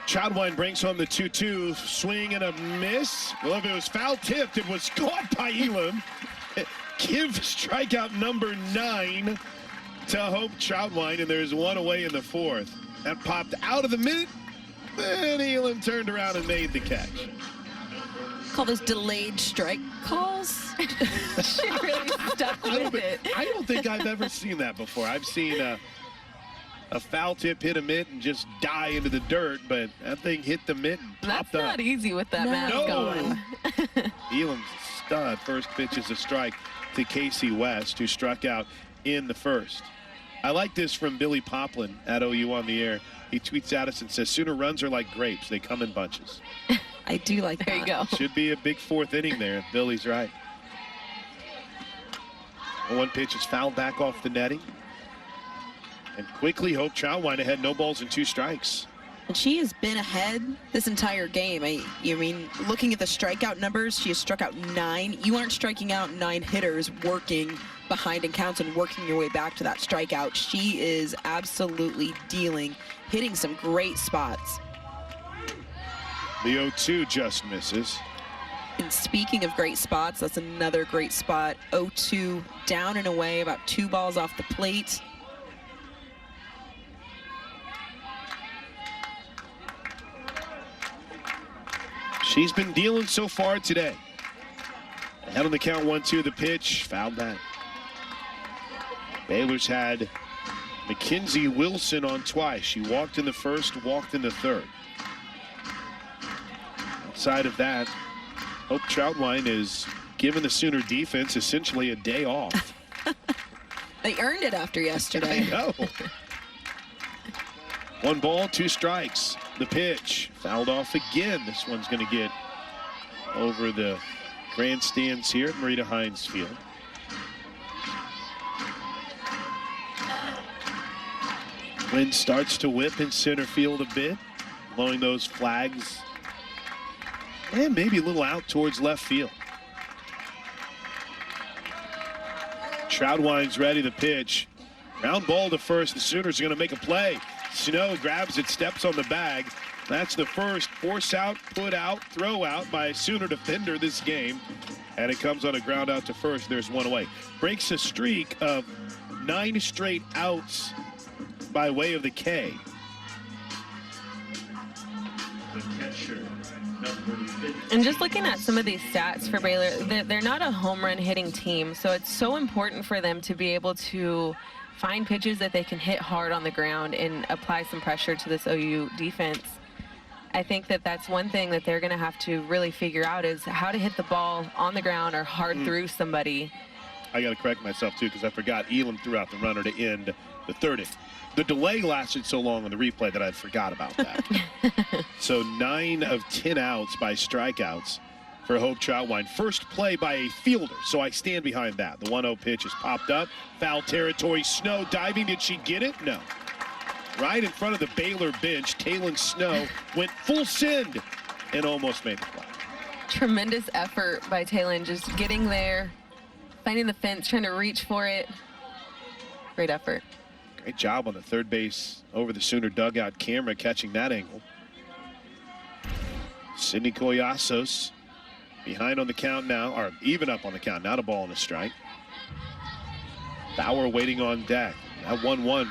Troutline brings home the 2-2, swing and a miss. Well, if it was foul tipped, it was caught by Elam. Give strikeout number 9 to Hope Troutline, and there's 1 away in the 4th. That popped out of the mid, and Elam turned around and made the catch. Call those delayed strike calls. She really stuck with it. I don't think I've ever seen that before. I've seen a foul tip hit a mitt and just die into the dirt, but that thing hit the mitt and popped That's up. not easy with that mask No. going. Elam's a stud. First pitch is a strike to Casey West, who struck out in the 1st. I like this from Billy Poplin at OU on the air. He tweets at us and says, Sooner runs are like grapes. They come in bunches. I do like that. There you go. Should be a big 4th inning there. Billy's right. 1 pitch is fouled back off the netting. And quickly, Hope Troutline ahead, no balls and 2 strikes. And she has been ahead this entire game. I mean, looking at the strikeout numbers, she has struck out 9. You aren't striking out 9 hitters working behind in counts and working your way back to that strikeout. She is absolutely dealing, hitting some great spots. The 0-2 just misses. And speaking of great spots, that's another great spot. 0-2 down and away, about 2 balls off the plate. She's been dealing so far today. Ahead on the count, 1-2, the pitch, fouled back. Baylor's had Mackenzie Wilson on twice. She walked in the 1st, walked in the 3rd. Outside of that, Hope Troutline is giving the Sooner defense essentially a day off. They earned it after yesterday. I know. 1 ball, 2 strikes. The pitch fouled off again. This one's going to get over the grandstands here at Marita Hines Field. Wind starts to whip in center field a bit, blowing those flags and maybe a little out towards left field. Troutwine's ready, the pitch. Ground ball to first. The Sooners are going to make a play. Snow grabs it, steps on the bag. That's the first force out, put out, throw out by a Sooner defender this game. And it comes on a ground out to first. There's 1 away. Breaks a streak of 9 straight outs by way of the K. And just looking at some of these stats for Baylor, they're not a home run hitting team, so it's so important for them to be able to find pitches that they can hit hard on the ground and apply some pressure to this OU defense. I think that that's one thing that they're going to have to really figure out is how to hit the ball on the ground or hard through somebody. I got to correct myself, too, because I forgot Elam threw out the runner to end the 3rd inning. The delay lasted so long on the replay that I forgot about that. So 9 of 10 outs by strikeouts for Hope Troutwine. First play by a fielder, so I stand behind that. The 1-0 pitch is popped up. Foul territory. Snow diving. Did she get it? No. Right in front of the Baylor bench, Taylon Snow went full send and almost made the play. Tremendous effort by Taylon, just getting there, finding the fence, trying to reach for it. Great effort. Great job on the third base over the Sooner dugout camera catching that angle. Sydney Collasos behind on the count now, or even up on the count, not a ball and a strike. Bauer waiting on deck. That 1-1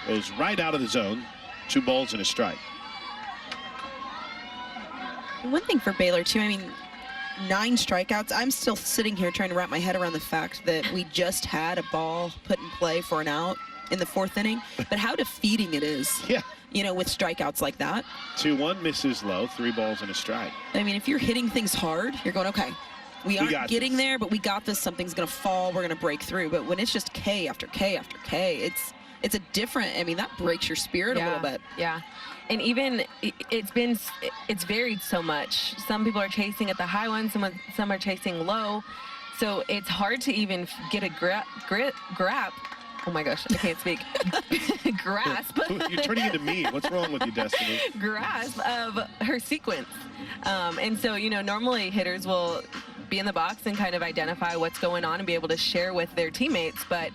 goes right out of the zone. 2 balls and a strike. One thing for Baylor, too, I mean, 9 strikeouts. I'm still sitting here trying to wrap my head around the fact that we just had a ball put in play for an out in the 4th inning, but how defeating it is. Yeah. You know, with strikeouts like that. 2-1 misses low, 3 balls and a strike. I mean, if you're hitting things hard, you're going, okay, we aren't getting there, but we got this. Something's going to fall. We're going to break through. But when it's just K after K after K, it's a different, I mean, that breaks your spirit a little bit. Yeah. And even it's varied so much. Some people are chasing at the high one, some are chasing low. So it's hard to even get a grasp. Oh my gosh, I can't speak. Grasp. You're turning into me. What's wrong with you, Destiny? Grasp of her sequence. And so, you know, normally hitters will be in the box and kind of identify what's going on and be able to share with their teammates. But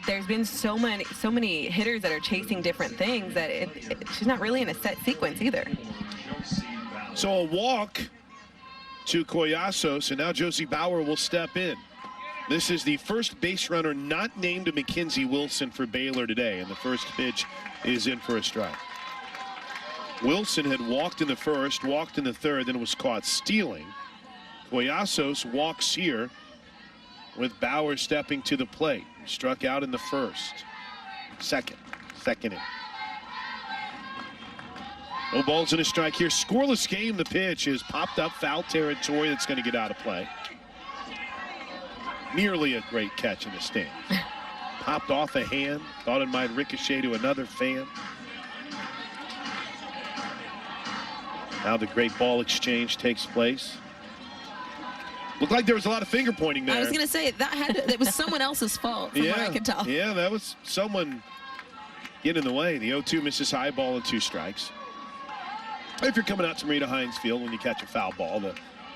there's been so many hitters that are chasing different things that she's not really in a set sequence either. So a walk to Collasos, and now Josie Bauer will step in. This is the first base runner not named to Mackenzie Wilson for Baylor today, and the first pitch is in for a strike. Wilson had walked in the first, walked in the third, then was caught stealing. Collasos walks here with Bauer stepping to the plate. Struck out in the first. Second inning. No balls and a strike here. Scoreless game. The pitch is popped up, foul territory. That's going to get out of play. Nearly a great catch in the stand. Popped off a hand. Thought it might ricochet to another fan. Now the great ball exchange takes place. Looked like there was a lot of finger pointing there. I was going to say that was someone else's fault, from what I could tell. Yeah, that was someone getting in the way. The 0-2 misses high, ball and 2 strikes. If you're coming out to Marita Hines Field when you catch a foul ball,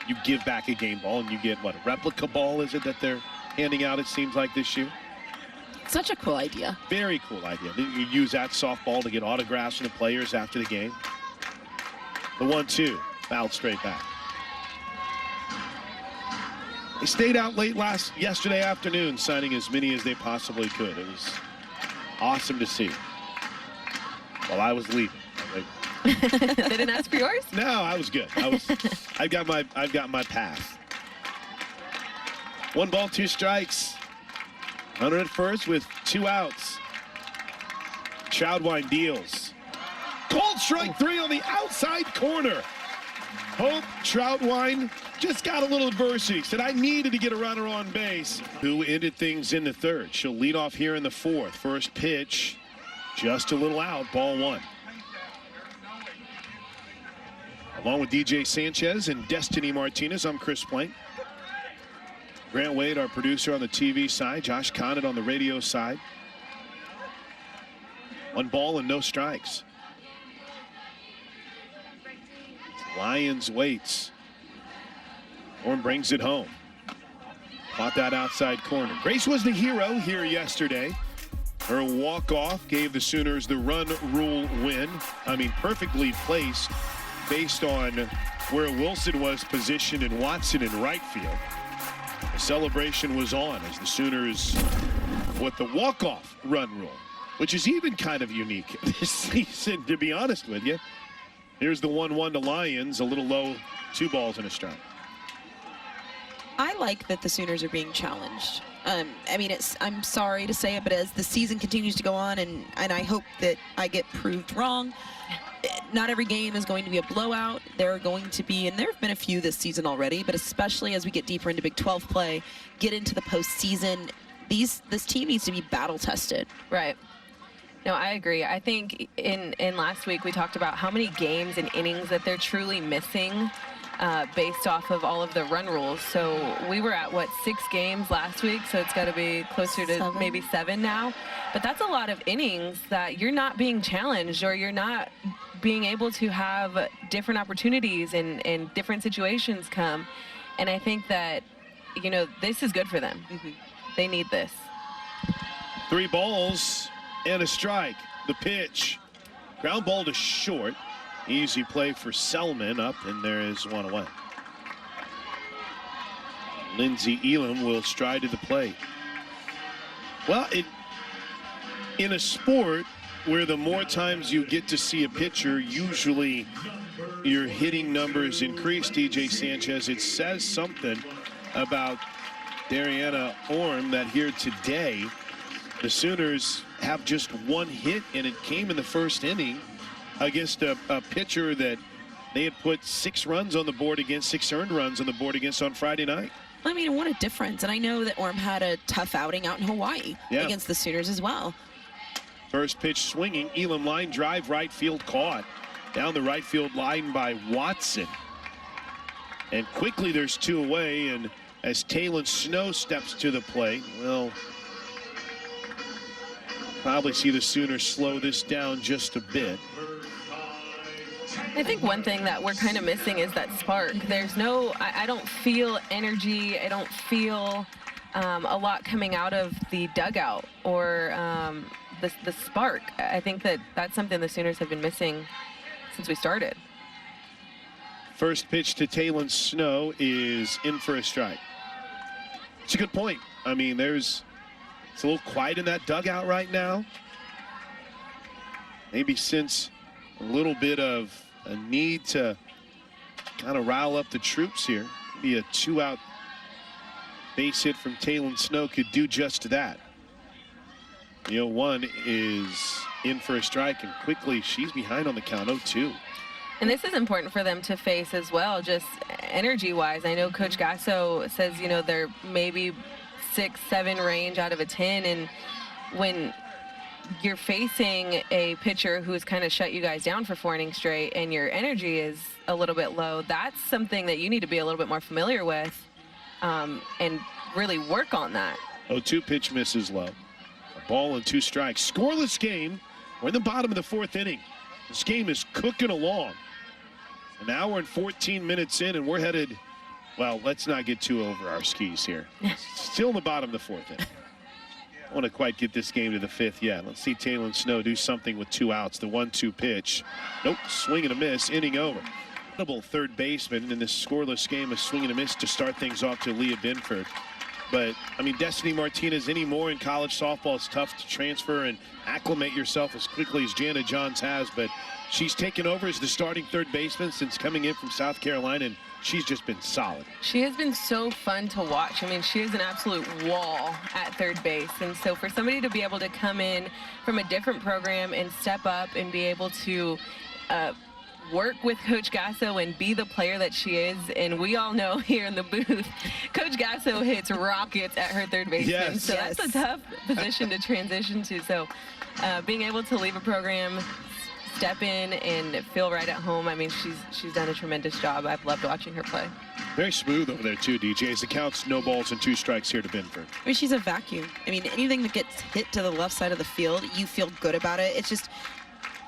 you give back a game ball and you get, what, a replica ball is it that they're handing out, it seems like, this year? Such a cool idea. Very cool idea. You use that softball to get autographs from the players after the game. The 1-2, fouled straight back. They stayed out late yesterday afternoon, signing as many as they possibly could. It was awesome to see. While I was leaving. They didn't ask for yours? No, I was good. I've got my pass. 1 ball, 2 strikes. Runner at first with 2 outs. Troutwine deals. Called strike 3 on the outside corner. Hope Troutwine just got a little adversity. Said, I needed to get a runner on base. Who ended things in the 3rd. She'll lead off here in the 4th. First pitch, just a little out, ball 1. Along with DJ Sanchez and Destiny Martinez, I'm Chris Plank. Grant Wade, our producer on the TV side. Josh Conant on the radio side. 1 ball and no strikes. Lyons waits. Orm brings it home. Caught that outside corner. Grace was the hero here yesterday. Her walk-off gave the Sooners the run rule win. I mean, perfectly placed based on where Wilson was positioned and Watson in right field. The celebration was on as the Sooners with the walk-off run rule, which is even kind of unique this season, to be honest with you. Here's the 1-1 to Lions, a little low, 2 balls and a strike. I like that the Sooners are being challenged. I mean, I'm sorry to say it, but as the season continues to go on, and I hope that I get proved wrong, not every game is going to be a blowout. There are going to be, and there have been a few this season already, but especially as we get deeper into Big 12 play, get into the postseason, this team needs to be battle tested. Right. No, I agree. I think in last week we talked about how many games and innings that they're truly missing based off of all of the run rules. So we were at, what, 6 games last week, so it's got to be closer to 7. maybe 7 now. But that's a lot of innings that you're not being challenged, or you're not being able to have different opportunities and different situations come. And I think that, you know, this is good for them. They need this. 3 balls and a strike. The pitch. Ground ball to short. Easy play for Selman up, and there is 1 away. Lindsey Elam will stride to the plate. Well, in a sport where the more times you get to see a pitcher, usually your hitting numbers increase, DJ Sanchez, it says something about Dariana Orm that here today, the Sooners have just 1 hit, and it came in the first inning against a pitcher that they had put 6 runs on the board against, 6 earned runs on the board against on Friday night. I mean, what a difference. And I know that Orm had a tough outing out in Hawaii against the Sooners as well. First pitch swinging, Elam line drive, right field caught. Down the right field line by Watson. And quickly there's 2 away, and as Talon Snow steps to the plate, well, probably see the Sooners slow this down just a bit. I think one thing that we're kind of missing is that spark. There's no, I don't feel energy. I don't feel a lot coming out of the dugout or the spark. I think that that's something the Sooners have been missing since we started. First pitch to Talon Snow is in for a strike. It's a good point. I mean, it's a little quiet in that dugout right now. Maybe since a little bit of a need to kind of rile up the troops here. Maybe a 2-out base hit from Talon Snow could do just that. 1 is in for a strike, and quickly she's behind on the count, 0-2. And this is important for them to face as well, just energy-wise. I know Coach Gasso says, you know, they're maybe 6-7 range out of a 10, and when you're facing a pitcher who's kind of shut you guys down for 4 innings straight and your energy is a little bit low, that's something that you need to be a little bit more familiar with and really work on that. 0-2 pitch misses low. A ball and 2 strikes. Scoreless game. We're in the bottom of the 4th inning. This game is cooking along. An hour and 14 minutes in, and we're headed, well, let's not get too over our skis here. Still in the bottom of the 4th inning. I want to quite get this game to the 5th yet. Let's see Talon Snow do something with 2 outs. The 1-2 pitch. Nope, swing and a miss, inning over. Incredible third baseman in this scoreless game, a swing and a miss to start things off to Leah Binford. But, I mean, Destiny Martinez anymore in college softball, it's tough to transfer and acclimate yourself as quickly as Jana Johns has, but she's taken over as the starting third baseman since coming in from South Carolina, and she's just been solid. She has been so fun to watch. I mean, she is an absolute wall at third base. And so for somebody to be able to come in from a different program and step up and be able to work with Coach Gasso and be the player that she is, and we all know here in the booth, Coach Gasso hits rockets at her third baseman. Yes. So that's a tough position to transition to. So being able to leave a program step in and feel right at home. I mean, she's done a tremendous job. I've loved watching her play. Very smooth over there, too, DJ. As it counts, no balls and 2 strikes here to Binford. I mean, she's a vacuum. I mean, anything that gets hit to the left side of the field, you feel good about it. It's just,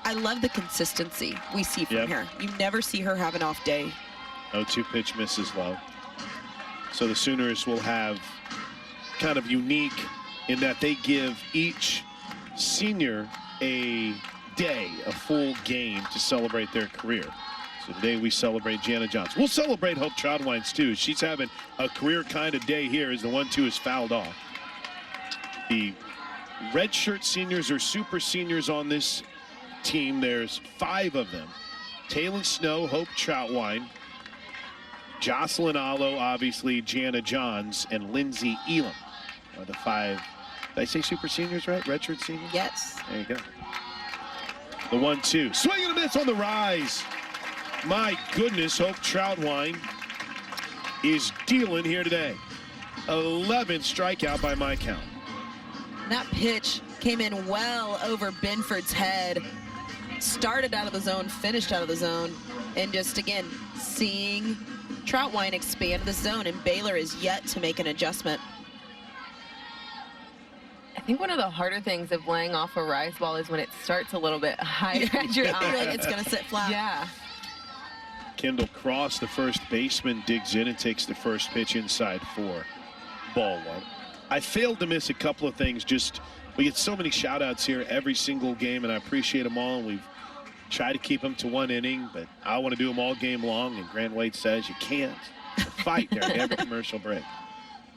I love the consistency we see from her. You never see her have an off day. 0-2 pitch misses low. So the Sooners will have kind of unique in that they give each senior a day, a full game to celebrate their career. So today we celebrate Jana Johnson. We'll celebrate Hope Childwines too. She's having a career kind of day here as the 1-2 is fouled off. The redshirt seniors or super seniors on this team, there's 5 of them. Taylor Snow, Hope Troutwine, Jocelyn Allo, obviously Jana Johns, and Lindsay Elam are the 5. Did I say super seniors, right? Redshirt seniors? Yes. There you go. The 1-2. Swing and a miss on the rise. My goodness, Hope Troutwine is dealing here today. 11th strikeout by my count. That pitch came in well over Binford's head. Started out of the zone, finished out of the zone. And just, again, seeing Troutwine expand the zone, and Baylor is yet to make an adjustment. I think one of the harder things of laying off a rise ball is when it starts a little bit higher at your eye. Like it's going to sit flat. Yeah. Kendall Cross, the first baseman, digs in and takes the first pitch inside for ball 1. I failed to miss a couple of things. Just, we get so many shout outs here every single game, and I appreciate them all. And we've tried to keep them to 1 inning, but I want to do them all game long. And Grant Wade says you can't. It's a fight during every commercial break.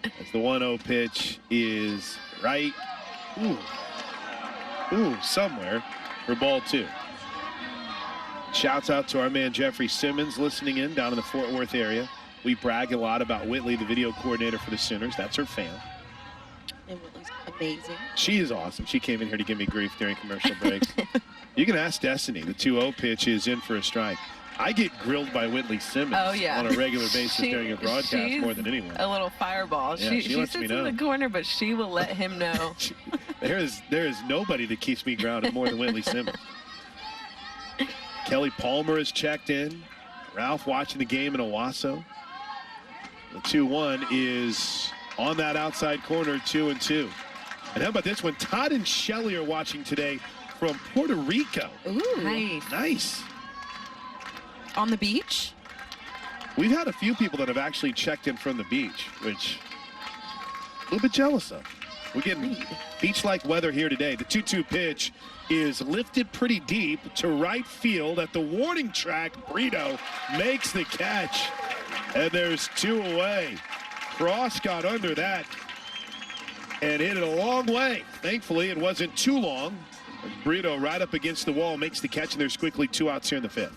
As the 1-0 pitch is right. Ooh, somewhere for ball 2. Shouts out to our man Jeffrey Simmons listening in down in the Fort Worth area. We brag a lot about Whitley, the video coordinator for the Sooners. That's her fan. And Whitley's amazing. She is awesome. She came in here to give me grief during commercial breaks. You can ask Destiny. The 2-0 pitch is in for a strike. I get grilled by Whitley Simmons on a regular basis during a broadcast more than anyone. A little fireball. Yeah, she lets sits me know. in the corner, but she will let him know. There is nobody that keeps me grounded more than Whitley Simmons. Kelly Palmer is checked in. Ralph watching the game in Owasso. The 2-1 is on that outside corner, 2-2. And how about this one? Todd and Shelley are watching today from Puerto Rico. Ooh. Nice. On the beach? We've had a few people that have actually checked in from the beach, which a little bit jealous of. We're getting beach-like weather here today. The 2-2 pitch is lifted pretty deep to right field at the warning track. Brito makes the catch, and there's 2 away. Cross got under that and hit it a long way. Thankfully, it wasn't too long. Brito right up against the wall makes the catch, and there's quickly 2 outs here in the 5th.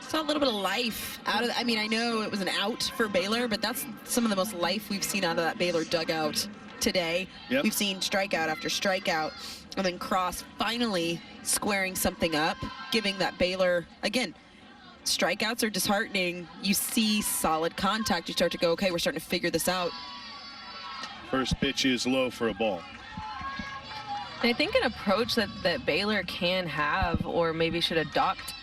Saw a little bit of life out of, I mean, I know it was an out for Baylor, but that's some of the most life we've seen out of that Baylor dugout today. Yep. We've seen strikeout after strikeout, and then Cross finally squaring something up, giving that Baylor, again, strikeouts are disheartening. You see solid contact, you start to go, okay, we're starting to figure this out. First pitch is low for a ball. And I think an approach that Baylor can have, or maybe should adopt,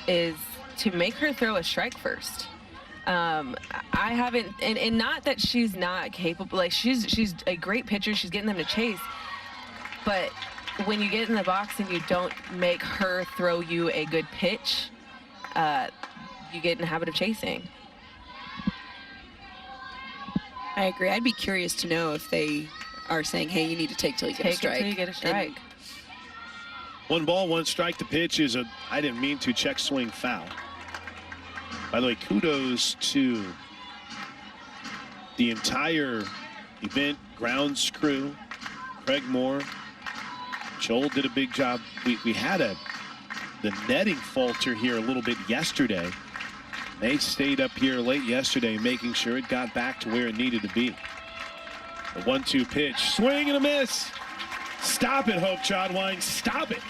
is to make her throw a strike first. I haven't, and not that she's not capable, like she's a great pitcher, she's getting them to chase, but when you get in the box and you don't make her throw you a good pitch, you get in the habit of chasing. I agree. I'd be curious to know if they are saying, hey, you need to take till you get a strike. Take it till you get a strike. And 1 ball, 1 strike. The pitch is a, I didn't mean to, check swing foul. By the way, kudos to the entire event grounds crew. Craig Moore, Joel did a big job. We had the netting falter here a little bit yesterday. They stayed up here late yesterday making sure it got back to where it needed to be. The 1-2 pitch, swing and a miss. Stop it, Hope Chodwine, stop it.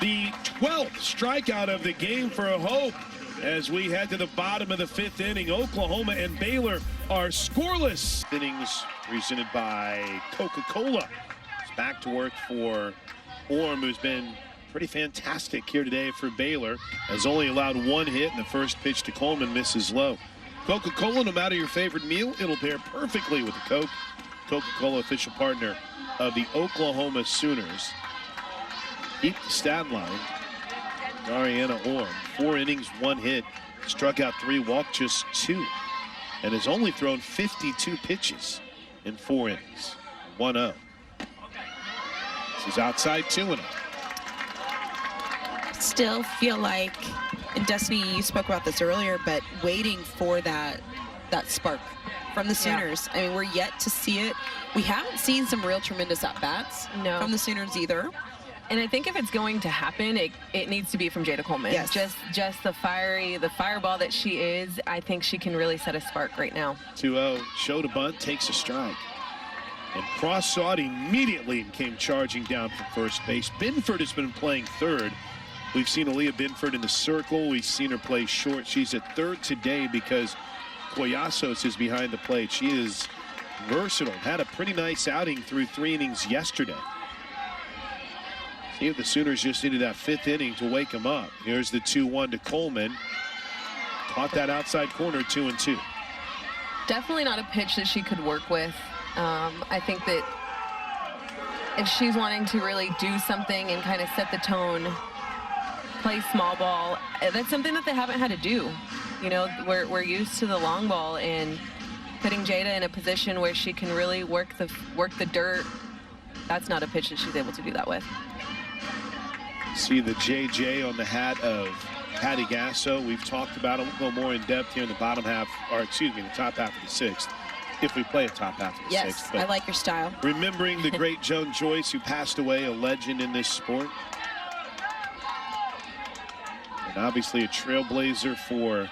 The 12th strikeout of the game for Hope as we head to the bottom of the 5th inning. Oklahoma and Baylor are scoreless. Innings presented by Coca-Cola. It's back to work for Orm, who's been pretty fantastic here today for Baylor, has only allowed 1 hit, and the first pitch to Coleman misses low. Coca-Cola, no matter your favorite meal, it'll pair perfectly with the Coke. Coca-Cola, official partner of the Oklahoma Sooners. Keep the stat line. Dariana Orm, 4 innings, 1 hit, struck out 3, walked just 2, and has only thrown 52 pitches in 4 innings. 1-0. This is outside 2-0. Still feel like, and Destiny, you spoke about this earlier, but waiting for that spark from the Sooners. I mean, we're yet to see it. We haven't seen some real tremendous at-bats from the Sooners either. And I think if it's going to happen, it needs to be from Jada Coleman. Yes. Just the fireball that she is. I think she can really set a spark right now. 2-0, showed a bunt, takes a strike. And Cross saw it immediately and came charging down from first base. Binford has been playing third. We've seen Aaliyah Binford in the circle. We've seen her play short. She's at third today because Collasos is behind the plate. She is versatile. Had a pretty nice outing through 3 innings yesterday. See if the Sooners just needed that 5th inning to wake them up. Here's the 2-1 to Coleman. Caught that outside corner, 2-2. Definitely not a pitch that she could work with. I think that if she's wanting to really do something and kind of set the tone, play small ball, that's something that they haven't had to do. You know, we're used to the long ball, and putting Jada in a position where she can really work the dirt, that's not a pitch that she's able to do that with. See the JJ on the hat of Patty Gasso. We've talked about it. We'll go more in depth here in the bottom half, or excuse me, the top half of the 6th, if we play a top half of the 6th. Yes, I like your style. Remembering the great Joan Joyce, who passed away, a legend in this sport. And obviously a trailblazer for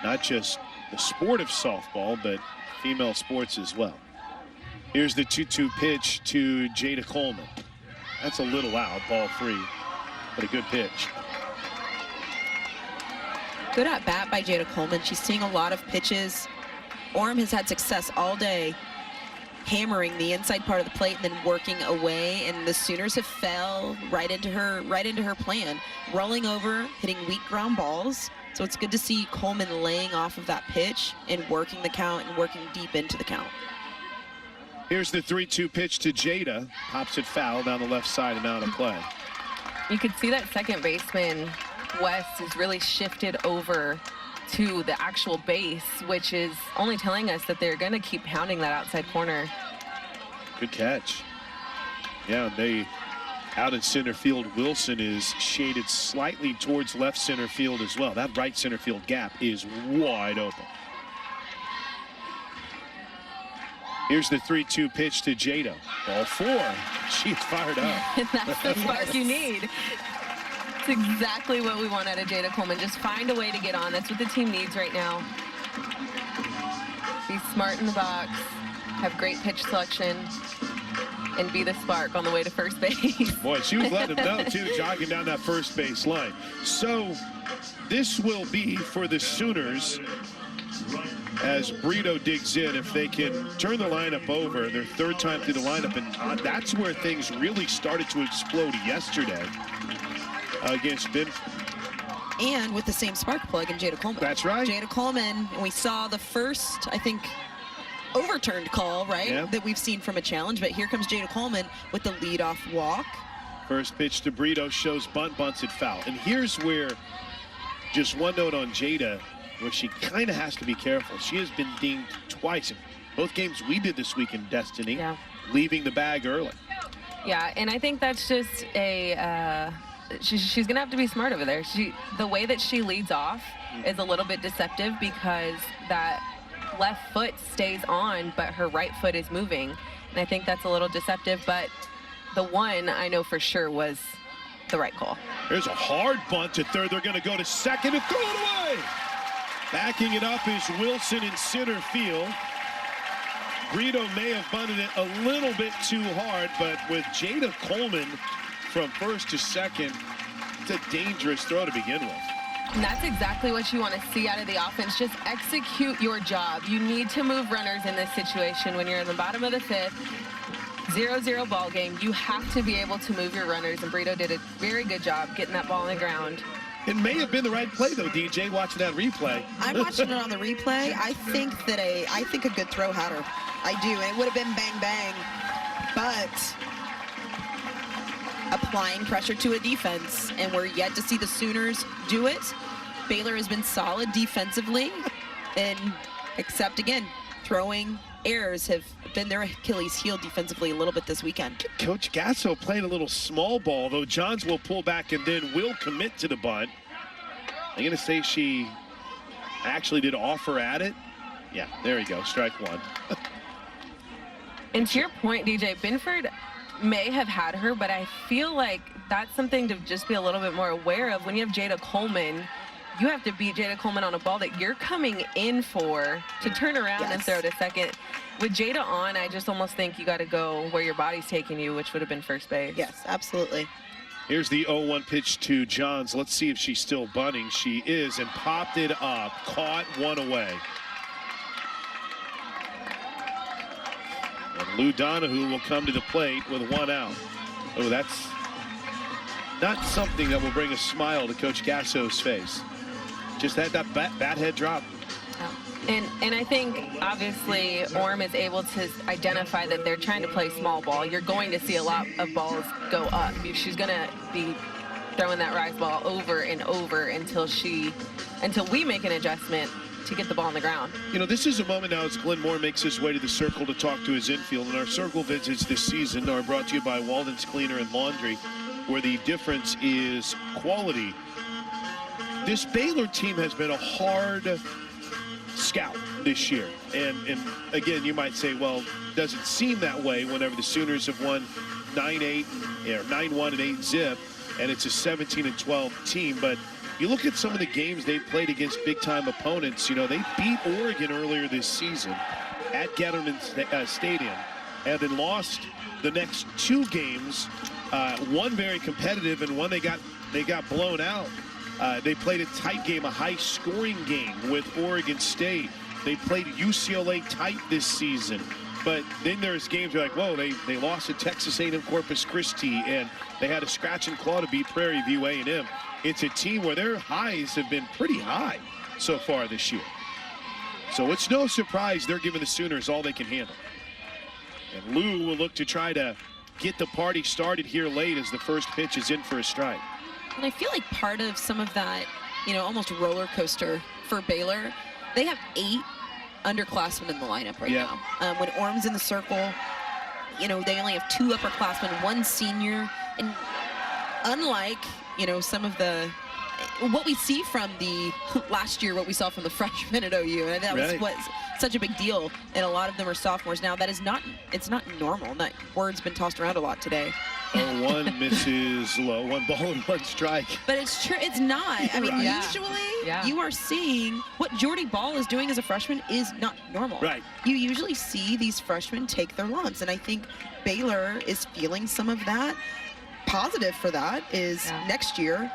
not just the sport of softball, but female sports as well. Here's the 2-2 pitch to Jada Coleman. That's a little out, ball 3, but a good pitch. Good at bat by Jada Coleman. She's seeing a lot of pitches. Orm has had success all day hammering the inside part of the plate and then working away, and the Sooners have fell right into her plan, rolling over, hitting weak ground balls. So it's good to see Coleman laying off of that pitch and working the count and working deep into the count. Here's the 3-2 pitch to Jada. Pops it foul down the left side and out of play. You could see that second baseman, West, is really shifted over to the actual base, which is only telling us that they're going to keep pounding that outside corner. Good catch. Yeah, they out in center field. Wilson is shaded slightly towards left center field as well. That right center field gap is wide open. Here's the 3-2 pitch to Jada. Ball 4. She's fired up. And that's the spark you need. It's exactly what we want out of Jada Coleman. Just find a way to get on. That's what the team needs right now. Be smart in the box, have great pitch selection, and be the spark on the way to first base. Boy, she was letting him know, too, jogging down that first base line. So this will be for the Sooners as Brito digs in. If they can turn the lineup over, their 3rd time through the lineup, and that's where things really started to explode yesterday against Binford. And with the same spark plug in Jada Coleman. That's right. Jada Coleman, and we saw the first, I think, overturned call, right, that we've seen from a challenge, but here comes Jada Coleman with the leadoff walk. First pitch to Brito shows bunt, bunts it foul. And here's where, just one note on Jada, where she kind of has to be careful. She has been dinged twice in both games we did this week in Destiny, leaving the bag early. Yeah, and I think that's just a she's gonna have to be smart over there. The way that she leads off is a little bit deceptive because that left foot stays on, but her right foot is moving, and I think that's a little deceptive. But the one I know for sure was the right call. There's a hard bunt to third. They're going to go to second and throw it away. Backing it up is Wilson in center field. Brito may have bunted it a little bit too hard, but with Jada Coleman from first to second, it's a dangerous throw to begin with. And that's exactly what you want to see out of the offense. Just execute your job. You need to move runners in this situation when you're in the bottom of the 5th. 0-0 ball game. You have to be able to move your runners, and Brito did a very good job getting that ball on the ground. It may have been the right play, though, DJ, watching that replay. I'm watching it on the replay. I think a good throw had her. I do, and it would have been bang, bang. But applying pressure to a defense, and we're yet to see the Sooners do it. Baylor has been solid defensively, and except, again, throwing errors have been their Achilles heel defensively a little bit this weekend. Coach Gasso playing a little small ball, though. Johns will pull back and then will commit to the bunt. I'm going to say she actually did offer at it. Yeah, there you go, strike one. And to your point, DJ, Binford may have had her, but I feel like that's something to just be a little bit more aware of. When you have Jada Coleman, you have to beat Jada Coleman on a ball that you're coming in for to turn around and throw to second. With Jada on, I just almost think you got to go where your body's taking you, which would have been first base. Yes, absolutely. Here's the 0-1 pitch to Johns. Let's see if she's still bunting. She is, and popped it up. Caught, one away. And Lou Donahue will come to the plate with one out. Oh, that's not something that will bring a smile to Coach Gasso's face. Just had that bat head drop. And I think, obviously, Orm is able to identify that they're trying to play small ball. You're going to see a lot of balls go up. She's going to be throwing that rise ball over and over until we make an adjustment to get the ball on the ground. You know, this is a moment now as Glenn Moore makes his way to the circle to talk to his infield. And our circle visits this season are brought to you by Walden's Cleaner and Laundry, where the difference is quality. This Baylor team has been a hard scout this year. And again, you might say, well, does it seem that way whenever the Sooners have won 9-8 or 9-1 and 8-zip, and it's a 17-12 team. But you look at some of the games they played against big-time opponents. You know, they beat Oregon earlier this season at Gettleman Stadium, and then lost the next two games. One very competitive, and one they got blown out. They played a tight game, a high-scoring game with Oregon State. They played UCLA tight this season. But then there's games where, like, whoa, they lost to Texas A&M Corpus Christi, and they had a scratch and claw to beat Prairie View A&M. It's a team where their highs have been pretty high so far this year. So it's no surprise they're giving the Sooners all they can handle. And Lou will look to try to get the party started here late as the first pitch is in for a strike. And I feel like part of some of that, you know, almost roller coaster for Baylor, they have 8 underclassmen in the lineup right now. When Orm's in the circle, you know, they only have 2 upperclassmen, 1 senior. And unlike, you know, some of the, what we see from the last year, what we saw from the freshmen at OU, and that was what's such a big deal. And a lot of them are sophomores now. That is not, it's not normal. That word's been tossed around a lot today. 0-1 misses low, 1 ball and 1 strike. But it's true, it's not. I mean, usually you are seeing what Jordy Ball is doing as a freshman is not normal. Right. You usually see these freshmen take their lumps, and I think Baylor is feeling some of that. Positive for that is next year,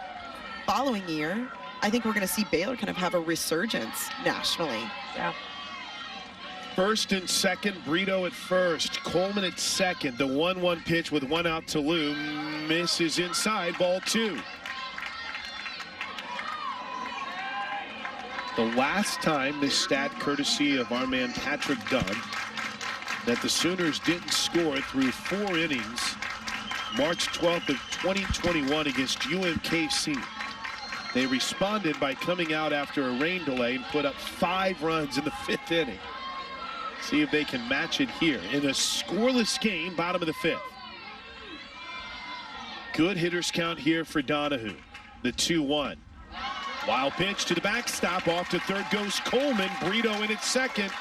following year, I think we're going to see Baylor kind of have a resurgence nationally. Yeah. First and second, Brito at first, Coleman at second. The 1-1 pitch with 1 out to Lou. Misses inside, ball 2. The last time, this stat courtesy of our man Patrick Dunn, that the Sooners didn't score through 4 innings, March 12th of 2021 against UMKC. They responded by coming out after a rain delay and put up 5 runs in the 5th inning. See if they can match it here in a scoreless game, bottom of the 5th. Good hitters count here for Donahue. The 2-1. Wild pitch to the backstop. Off to third goes Coleman. Brito in at second.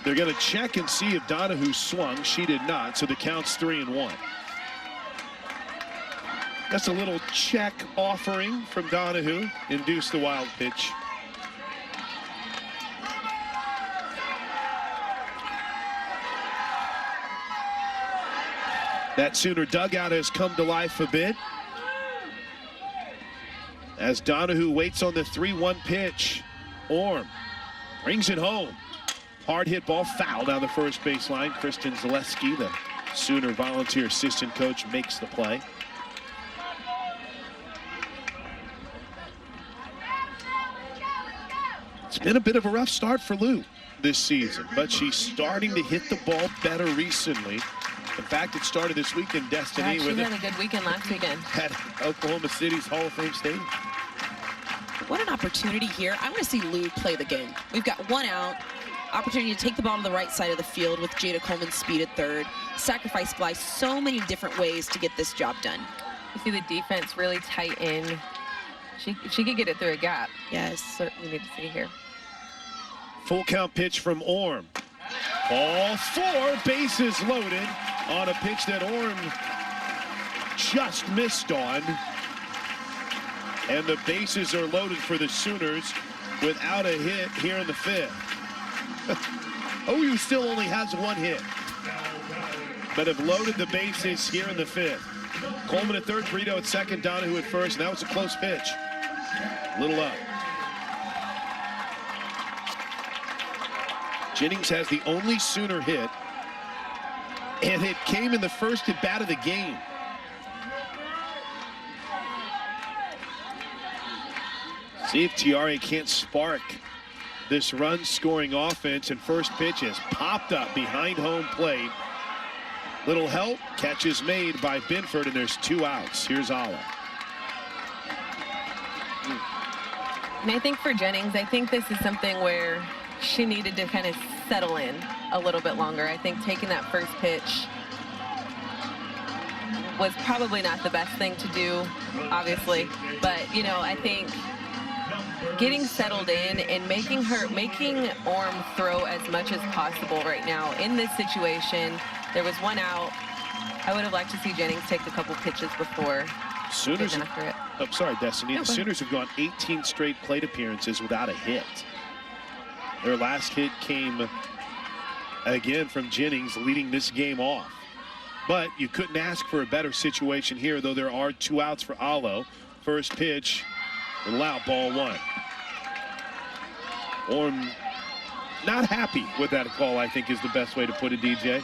They're going to check and see if Donahue swung. She did not, so the count's 3-1. That's a little check offering from Donahue. Induced the wild pitch. That Sooner dugout has come to life a bit as Donahue waits on the 3-1 pitch. Orm brings it home. Hard hit ball, foul down the first baseline. Kristen Zaleski, the Sooner volunteer assistant coach, makes the play. It's been a bit of a rough start for Lou this season, but she's starting to hit the ball better recently. In fact, it started this weekend, Destiny. She had a good weekend last weekend. At Oklahoma City's Hall of Fame Stadium. What an opportunity here. I want to see Lou play the game. We've got one out. Opportunity to take the ball to the right side of the field with Jada Coleman's speed at third. Sacrifice fly, so many different ways to get this job done. You see the defense really tight in. She could get it through a gap. Yes. So we need to see here. Full count pitch from Orm. Ball 4, bases loaded on a pitch that Orm just missed on. And the bases are loaded for the Sooners without a hit here in the 5th. OU still only has one hit, but have loaded the bases here in the 5th. Coleman at third, Brito at second, Donahue at first, and that was a close pitch. Little up. Jennings has the only Sooner hit, and it came in the first at bat of the game. See if Tiare can't spark this run-scoring offense, and first pitch is popped up behind home plate. Little help, catch is made by Binford, and there's 2 outs. Here's Ala. And I think for Jennings, I think this is something where she needed to kind of settle in a little bit longer. I think taking that first pitch was probably not the best thing to do, obviously. But, you know, I think getting settled in and making Orm throw as much as possible right now in this situation. There was 1 out. I would have liked to see Jennings take a couple pitches before Sooners getting after it. Oh, sorry, Destiny. No, the Sooners have gone 18 straight plate appearances without a hit. Their last hit came again from Jennings, leading this game off. But you couldn't ask for a better situation here, though there are 2 outs for Alo. First pitch, little out, ball 1. Orm not happy with that call, I think, is the best way to put it, DJ.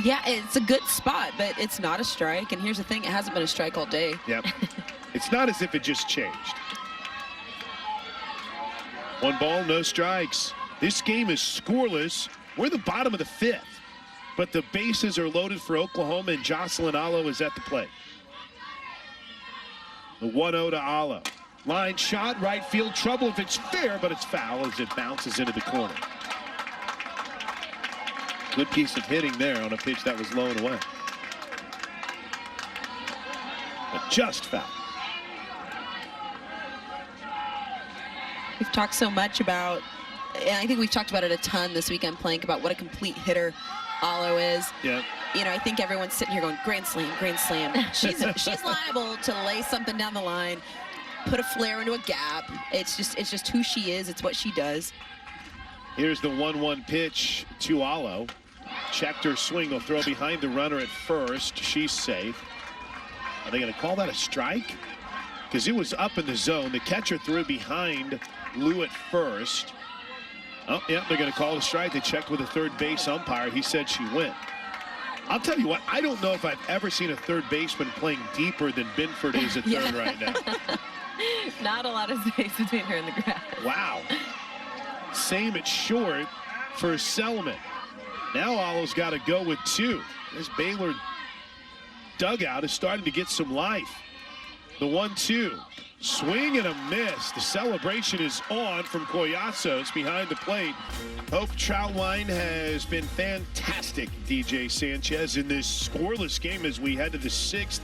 Yeah, it's a good spot, but it's not a strike. And here's the thing, it hasn't been a strike all day. Yep. It's not as if it just changed. 1 ball, no strikes. This game is scoreless. We're the bottom of the 5th, but the bases are loaded for Oklahoma, and Jocelyn Alo is at the plate. The 1-0 to Alo. Line shot, right field, trouble if it's fair, but it's foul as it bounces into the corner. Good piece of hitting there on a pitch that was low and away. But just foul. We've talked so much about, and I think we've talked about it a ton this weekend, Plank, about what a complete hitter Alo is. Yeah. You know, I think everyone's sitting here going, grand slam, grand slam. She's liable to lay something down the line, put a flare into a gap. It's just who she is. It's what she does. Here's the 1-1 pitch to Alo. Checked her swing. Will throw behind the runner at first. She's safe. Are they going to call that a strike? Because it was up in the zone. The catcher threw behind Lou at first. Oh, yeah, they're going to call it a strike. They checked with the third base umpire. He said she went. I'll tell you what, I don't know if I've ever seen a third baseman playing deeper than Binford is at third right now. Not a lot of space between her and the grass. Wow. Same at short for Selman. Now Alo's got to go with 2. This Baylor dugout is starting to get some life. The 1-2. Swing and a miss. The celebration is on from Collasos behind the plate. Hope Troutwine has been fantastic, DJ Sanchez, in this scoreless game as we head to the 6th.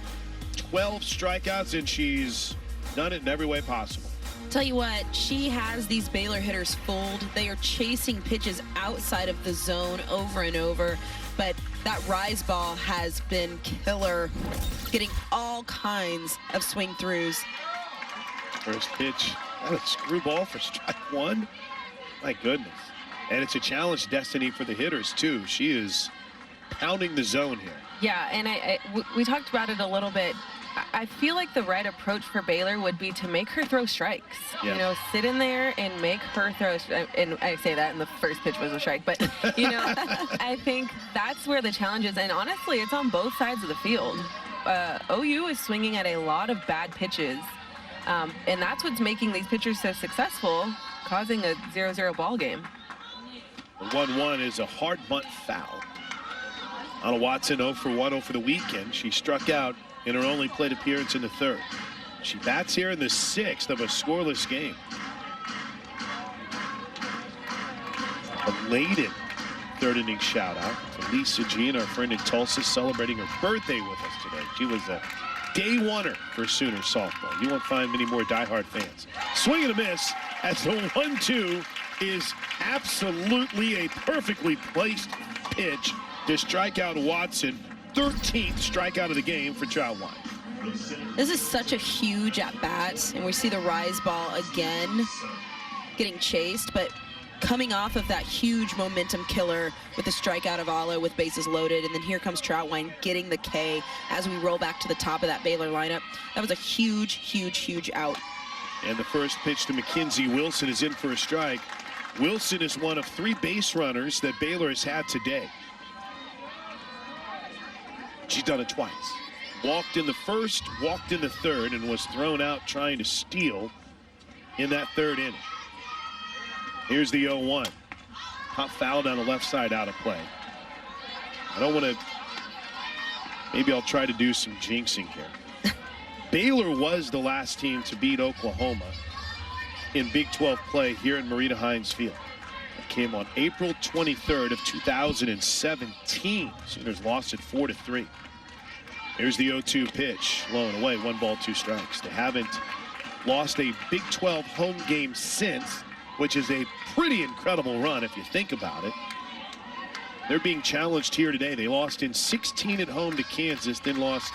12 strikeouts, and she's done it in every way possible. Tell you what, she has these Baylor hitters fooled. They are chasing pitches outside of the zone over and over, but that rise ball has been killer, getting all kinds of swing throughs. First pitch, that a screwball for strike 1. My goodness. And it's a challenge, Destiny, for the hitters, too. She is pounding the zone here. Yeah, and we talked about it a little bit I feel like the right approach for Baylor would be to make her throw strikes. Yeah. You know, sit in there and make her throw. And I say that, and the first pitch was a strike. But, you know, I think that's where the challenge is. And honestly, it's on both sides of the field. OU is swinging at a lot of bad pitches. And that's what's making these pitchers so successful, causing a 0-0 ball game. The 1-1 is a hard bunt foul. Anna Watson 0 for 1, 0 for the weekend. She struck out in her only plate appearance in the third. She bats here in the 6th of a scoreless game. A laden third inning shout out to Lisa Jean, our friend in Tulsa, celebrating her birthday with us today. She was a day oneer for Sooner softball. You won't find many more diehard fans. Swing and a miss as the 1-2 is absolutely a perfectly placed pitch to strike out Watson. 13th strikeout of the game for Troutwine. This is such a huge at-bat, and we see the rise ball again getting chased, but coming off of that huge momentum killer with the strikeout of Ala with bases loaded, and then here comes Troutwine getting the K as we roll back to the top of that Baylor lineup. That was a huge, huge, huge out. And the first pitch to Mackenzie Wilson is in for a strike. Wilson is one of 3 base runners that Baylor has had today. She's done it twice. Walked in the first, walked in the third, and was thrown out trying to steal in that third inning. Here's the 0-1. Pop foul down the left side, out of play. I don't want to. Maybe I'll try to do some jinxing here. Baylor was the last team to beat Oklahoma in Big 12 play here in Marita Hines Field. It came on April 23rd of 2017. Sooners lost it 4-3. Here's the 0-2 pitch, low and away, 1 ball, 2 strikes. They haven't lost a Big 12 home game since, which is a pretty incredible run if you think about it. They're being challenged here today. They lost in 16 at home to Kansas, then lost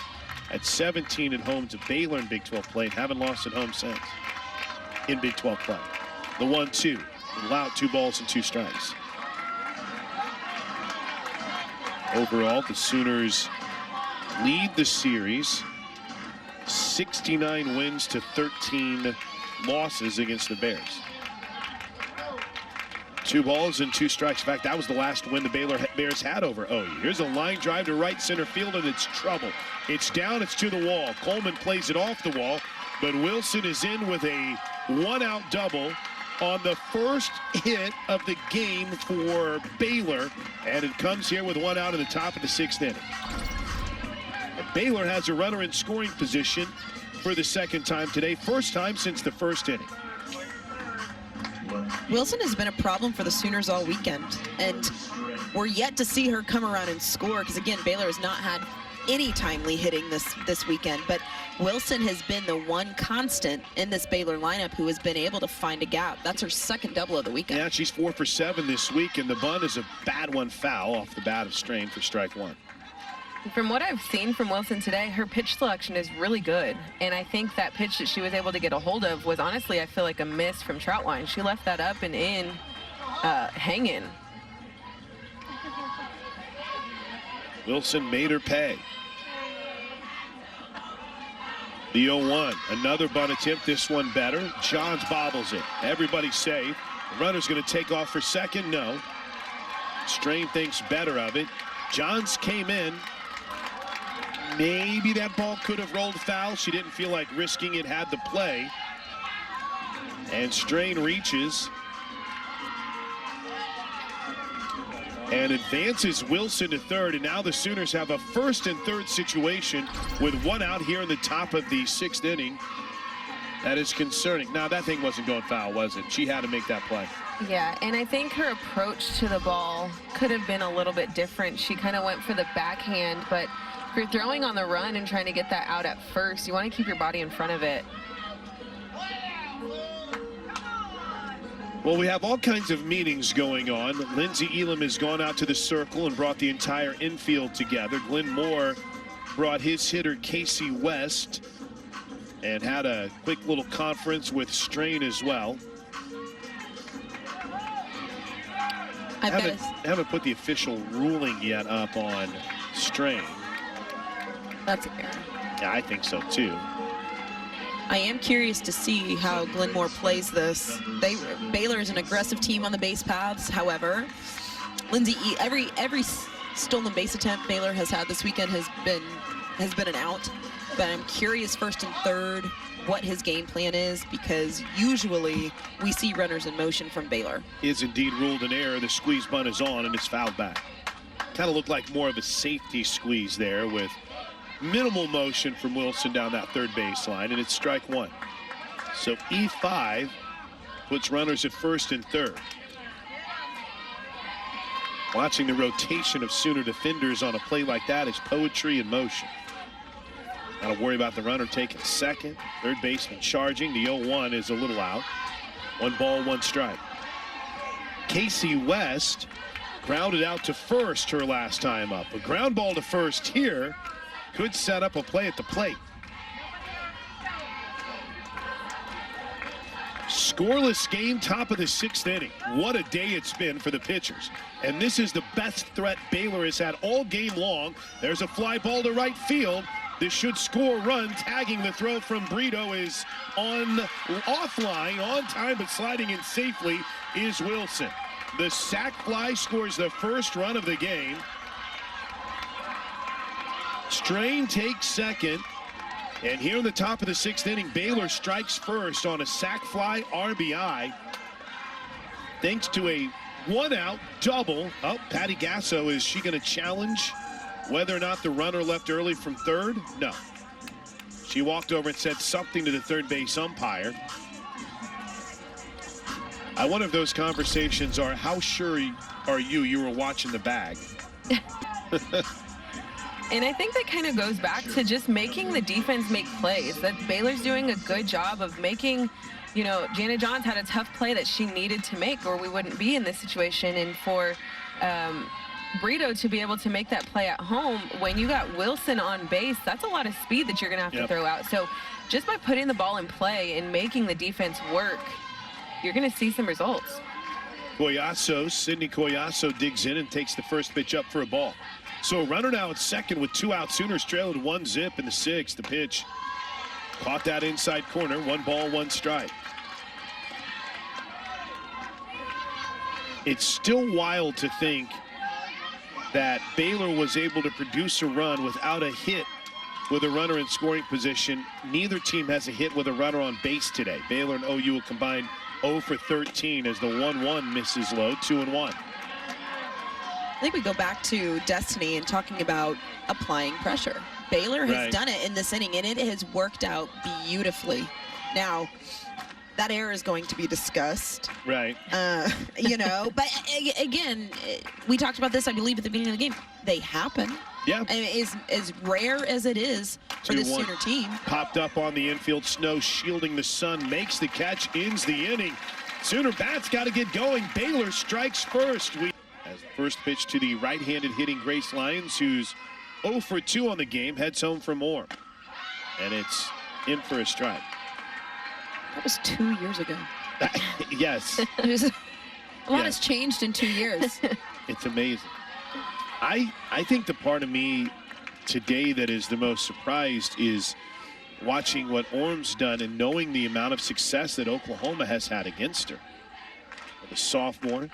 at 17 at home to Baylor in Big 12 play, and haven't lost at home since in Big 12 play. The 1-2, allowed 2 balls and 2 strikes. Overall, the Sooners lead the series 69 wins to 13 losses against the Bears. 2 balls and 2 strikes. In fact, that was the last win the Baylor Bears had over OU. Here's a line drive to right center field, and it's trouble. It's down, it's to the wall. Coleman plays it off the wall, but Wilson is in with a 1-out double on the first hit of the game for Baylor, and it comes here with 1 out in the top of the 6th inning. Baylor has a runner in scoring position for the 2nd time today, first time since the 1st inning. Wilson has been a problem for the Sooners all weekend, and we're yet to see her come around and score because, again, Baylor has not had any timely hitting this weekend, but Wilson has been the one constant in this Baylor lineup who has been able to find a gap. That's her 2nd double of the weekend. Yeah, she's 4 for 7 this week, and the bunt is a bad one, foul off the bat of Strain for strike 1. From what I've seen from Wilson today, her pitch selection is really good. And I think that pitch that she was able to get a hold of was honestly, I feel like, a miss from Troutwine. She left that up and in, hanging. Wilson made her pay. The 0-1, another bunt attempt, this one better. Johns bobbles it. Everybody's safe. The runner's going to take off for second. No. Strain thinks better of it. Johns came in. Maybe that ball could have rolled foul. She didn't feel like risking it, had the play. And Strain reaches and advances Wilson to third, and now the Sooners have a 1st and 3rd situation with 1 out here in the top of the 6th inning. That is concerning. Now, that thing wasn't going foul, was it? She had to make that play. Yeah, and I think her approach to the ball could have been a little bit different. She kind of went for the backhand, but if you're throwing on the run and trying to get that out at first, you want to keep your body in front of it. Well, we have all kinds of meetings going on. Lindsey Elam has gone out to the circle and brought the entire infield together. Glenn Moore brought his hitter Casey West and had a quick little conference with Strain as well. Haven't put the official ruling yet up on Strain. That's an error. Yeah, I think so too. I am curious to see how Glenmore plays this. Baylor is an aggressive team on the base paths. However, Lindsay, every stolen base attempt Baylor has had this weekend has been an out. But I'm curious first and third what his game plan is, because usually we see runners in motion from Baylor. Is indeed ruled an error. The squeeze bunt is on and it's fouled back. Kind of looked like more of a safety squeeze there with minimal motion from Wilson down that third baseline, and it's strike one. So E5 puts runners at first and third. Watching the rotation of Sooner defenders on a play like that is poetry in motion. Got to worry about the runner taking second. Third baseman charging. The 0-1 is a little out. 1 ball, 1 strike. Casey West grounded out to first her last time up. A ground ball to first here could set up a play at the plate. Scoreless game, top of the 6th inning. What a day it's been for the pitchers. And this is the best threat Baylor has had all game long. There's a fly ball to right field. This should score a run. Tagging the throw from Brito is offline, on time, but sliding in safely is Wilson. The sac fly scores the first run of the game. Strain takes second. And here in the top of the 6th inning, Baylor strikes first on a sac fly RBI. Thanks to a 1-out double. Oh, Patty Gasso, is she going to challenge whether or not the runner left early from third? No. She walked over and said something to the third base umpire. One of those conversations are, how sure are you were watching the bag? And I think that kind of goes back to just making the defense make plays. That Baylor's doing a good job of making, you know, Jana Johns had a tough play that she needed to make, or we wouldn't be in this situation. And for Brito to be able to make that play at home, when you got Wilson on base, that's a lot of speed that you're going to have to throw out. So just by putting the ball in play and making the defense work, you're going to see some results. Sydney Collasso digs in and takes the first pitch up for a ball. So a runner now at second with 2 outs. Sooners trail at 1-0 in the 6th. The pitch caught that inside corner. 1 ball, 1 strike. It's still wild to think that Baylor was able to produce a run without a hit with a runner in scoring position. Neither team has a hit with a runner on base today. Baylor and OU will combine 0 for 13 as the 1-1 misses low. 2-1. I think we go back to Destiny and talking about applying pressure. Baylor has done it in this inning, and it has worked out beautifully. Now, that error is going to be discussed. Right. You know, but again, we talked about this, I believe, at the beginning of the game. They happen. Yeah. I mean, as rare as it is for the Sooner team. Popped up on the infield. Snow shielding the sun. Makes the catch. Ends the inning. Sooner bats got to get going. Baylor strikes first. As first pitch to the right-handed hitting Grace Lyons, who's 0 for 2 on the game, heads home for more. And it's in for a strike. That was 2 years ago. Yes. A lot has changed in 2 years. It's amazing. I think the part of me today that is the most surprised is watching what Orm's done and knowing the amount of success that Oklahoma has had against her. The sophomore.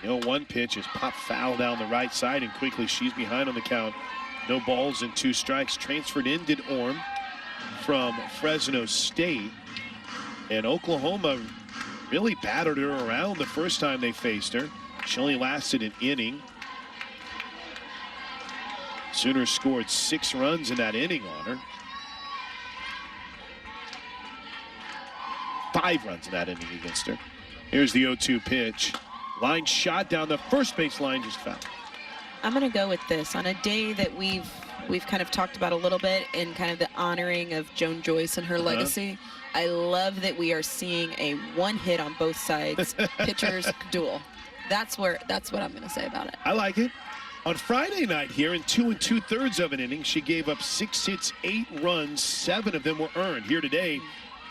You know, 1 pitch is popped foul down the right side, and quickly she's behind on the count. No balls and 2 strikes. Transferred in did Orm from Fresno State. And Oklahoma really battered her around the first time they faced her. She only lasted an inning. Sooners scored 6 runs in that inning on her. 5 runs in that inning against her. Here's the 0-2 pitch. Line shot down the first base line, just fouled. I'm going to go with this. On a day that we've kind of talked about a little bit in kind of the honoring of Joan Joyce and her legacy, I love that we are seeing a 1 hit on both sides pitchers duel. That's what I'm going to say about it. I like it. On Friday night here, in 2 2/3 of an inning, she gave up 6 hits, 8 runs, 7 of them were earned. Here today,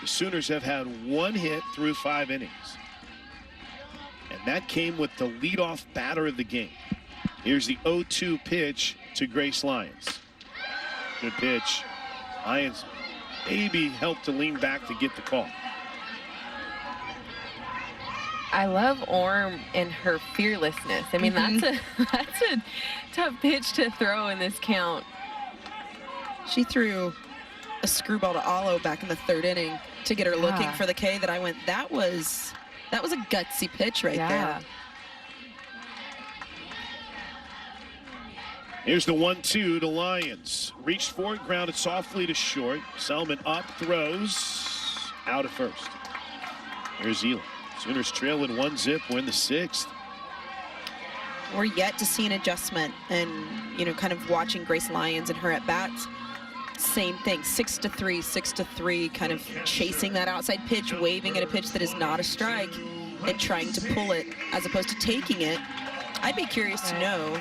the Sooners have had 1 hit through 5 innings. And that came with the leadoff batter of the game. Here's the 0-2 pitch to Grace Lyons. Good pitch. Lyons maybe helped to lean back to get the call. I love Orm and her fearlessness. I mean, that's a tough pitch to throw in this count. She threw a screwball to Alo back in the 3rd inning to get her looking for the K that I went, that was a gutsy pitch right there. Here's the 1-2 to Lyons. Reached for it, grounded softly to short. Selman up, throws out at first. Here's Elam. Sooners trail in 1-zip. We're in the 6th. We're yet to see an adjustment, and kind of watching Grace Lyons and her at bats. Same thing, 6-3, 6-3, kind of chasing that outside pitch, waving at a pitch that is not a strike, and trying to pull it as opposed to taking it. I'd be curious to know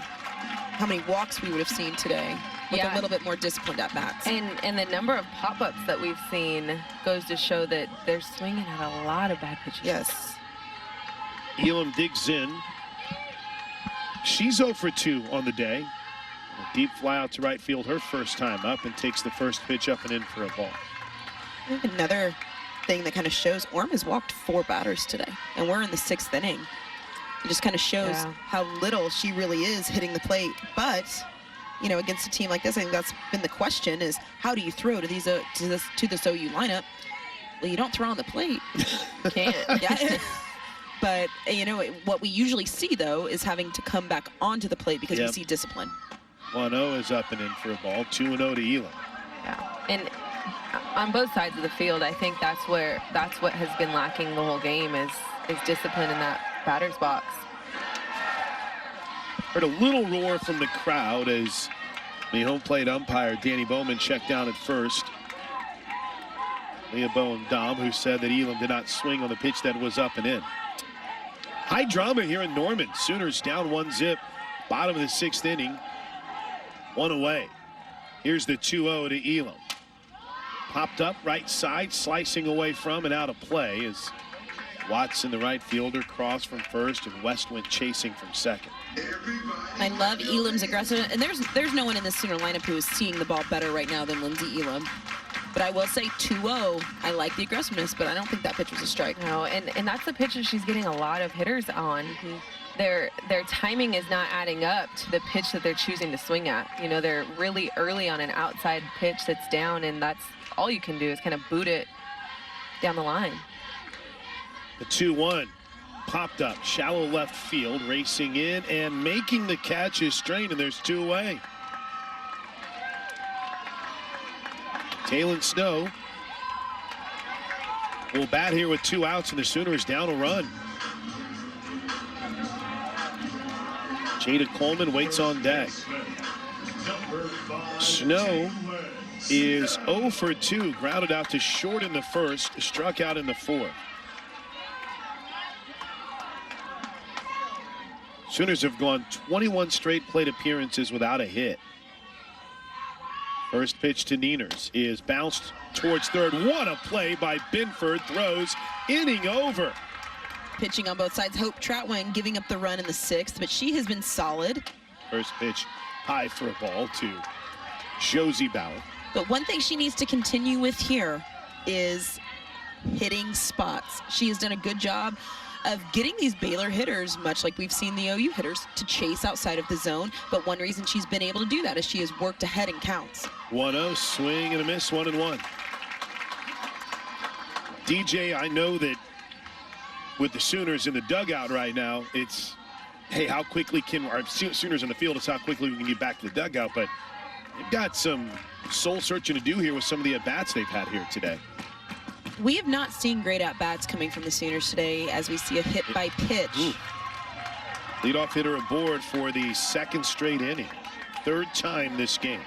how many walks we would have seen today with a little bit more disciplined at bats. And the number of pop-ups that we've seen goes to show that they're swinging at a lot of bad pitches. Yes. Elam digs in. She's 0 for 2 on the day. A deep fly out to right field her first time up, and takes the first pitch up and in for a ball. I think another thing that kind of shows Orm has walked 4 batters today, and we're in the 6th inning. It just kind of shows how little she really is hitting the plate. But, against a team like this, I think that's been the question, is how do you throw to these to this OU lineup? Well, you don't throw on the plate. You can't. Yeah. But, what we usually see, though, is having to come back onto the plate because we see discipline. 1-0 is up and in for a ball. 2-0 to Elam. Yeah, and on both sides of the field, I think that's what has been lacking the whole game is discipline in that batter's box. Heard a little roar from the crowd as the home plate umpire Danny Bowman checked down at first. Leah Bowen-Dom, who said that Elam did not swing on the pitch that was up and in. High drama here in Norman. Sooners down 1-zip, bottom of the 6th inning. 1 away. Here's the 2-0 to Elam. Popped up right side, slicing away from and out of play as Watson, the right fielder, crossed from first, and West went chasing from second. I love Elam's aggressiveness, and there's no one in the Sooner lineup who is seeing the ball better right now than Lindsay Elam. But I will say 2-0, I like the aggressiveness, but I don't think that pitch was a strike. No, and that's the pitch that she's getting a lot of hitters on. Their timing is not adding up to the pitch that they're choosing to swing at. They're really early on an outside pitch that's down, and that's all you can do is kind of boot it down the line. The 2-1 popped up, shallow left field, racing in and making the catch is Strain, and there's 2 away. Taylon Snow will bat here with 2 outs, and the Sooners down a run. Jada Coleman waits on deck. Snow is 0 for 2, grounded out to short in the 1st, struck out in the 4th. Sooners have gone 21 straight plate appearances without a hit. First pitch to Nieners is bounced towards third. What a play by Binford. Throws, inning over. Pitching on both sides. Hope Troutwine giving up the run in the 6th, but she has been solid. First pitch high for a ball to Josie Bauer. But one thing she needs to continue with here is hitting spots. She has done a good job of getting these Baylor hitters, much like we've seen the OU hitters, to chase outside of the zone. But one reason she's been able to do that is she has worked ahead in counts. 1-0, swing and a miss, 1-1. DJ, I know that with the Sooners in the dugout right now, it's, hey, how quickly can our Sooners in the field, it's how quickly we can get back to the dugout. But they've got some soul searching to do here with some of the at-bats they've had here today. We have not seen great at-bats coming from the Sooners today as we see a hit by pitch. Ooh. Leadoff hitter aboard for the 2nd straight inning. 3rd time this game.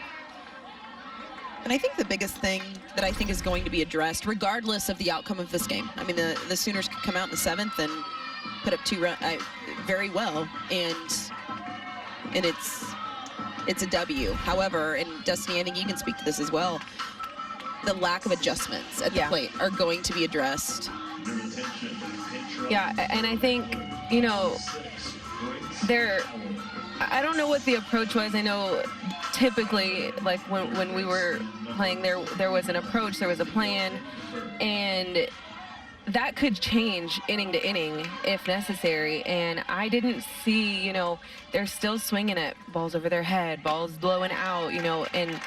And I think the biggest thing that I think is going to be addressed, regardless of the outcome of this game, I mean, the Sooners could come out in the 7th and put up 2 runs very well, and it's a W. However, and Destiny, I think you can speak to this as well, the lack of adjustments at the plate are going to be addressed. Yeah, and I think, I don't know what the approach was. I know typically, like when we were playing, there was an approach, there was a plan, and that could change inning to inning if necessary. And I didn't see, you know, they're still swinging at balls over their head, balls blowing out, you know, and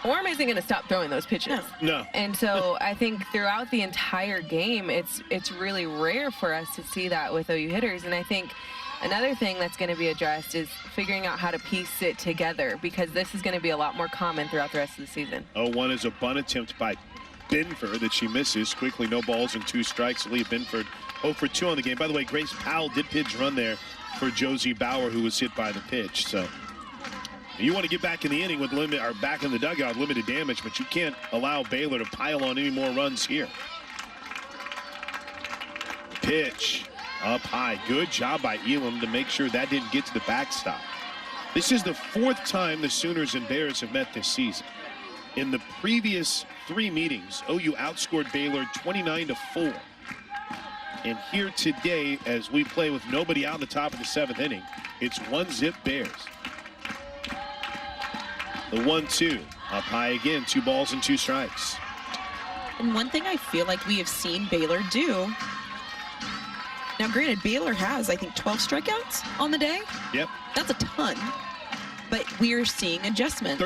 Orem isn't going to stop throwing those pitches. No. And so I think throughout the entire game, it's really rare for us to see that with OU hitters. And I think another thing that's going to be addressed is figuring out how to piece it together, because this is going to be a lot more common throughout the rest of the season. 0-1 is a bunt attempt by Binford that she misses. Quickly, no balls and 2 strikes. Leah Binford 0 for 2 on the game. By the way, Grace Powell did pitch run there for Josie Bauer, who was hit by the pitch. So you want to get back in the inning with back in the dugout, limited damage, but you can't allow Baylor to pile on any more runs here. Pitch up high. Good job by Elam to make sure that didn't get to the backstop. This is the 4th time the Sooners and Bears have met this season. In the previous 3 meetings, OU outscored Baylor 29-4. And here today, as we play with nobody out in the top of the 7th inning, it's 1-zip Bears. The 1-2 up high again, 2 balls and 2 strikes. And one thing I feel like we have seen Baylor do. Now, granted, Baylor has, I think, 12 strikeouts on the day. Yep. That's a ton. But we are seeing adjustments.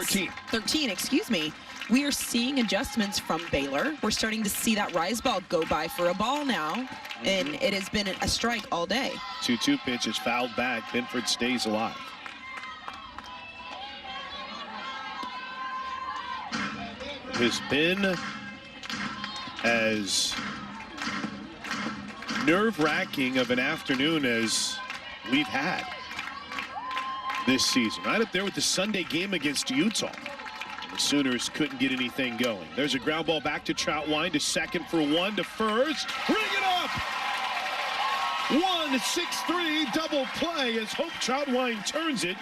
13, excuse me. We are seeing adjustments from Baylor. We're starting to see that rise ball go by for a ball now, and it has been a strike all day. 2-2 pitch is fouled back. Binford stays alive. Has been as nerve-wracking of an afternoon as we've had this season. Right up there with the Sunday game against Utah. The Sooners couldn't get anything going. There's a ground ball back to Troutwine, to second for 1, to first. Ring it up! 1-6-3 double play as Hope Troutwine turns it.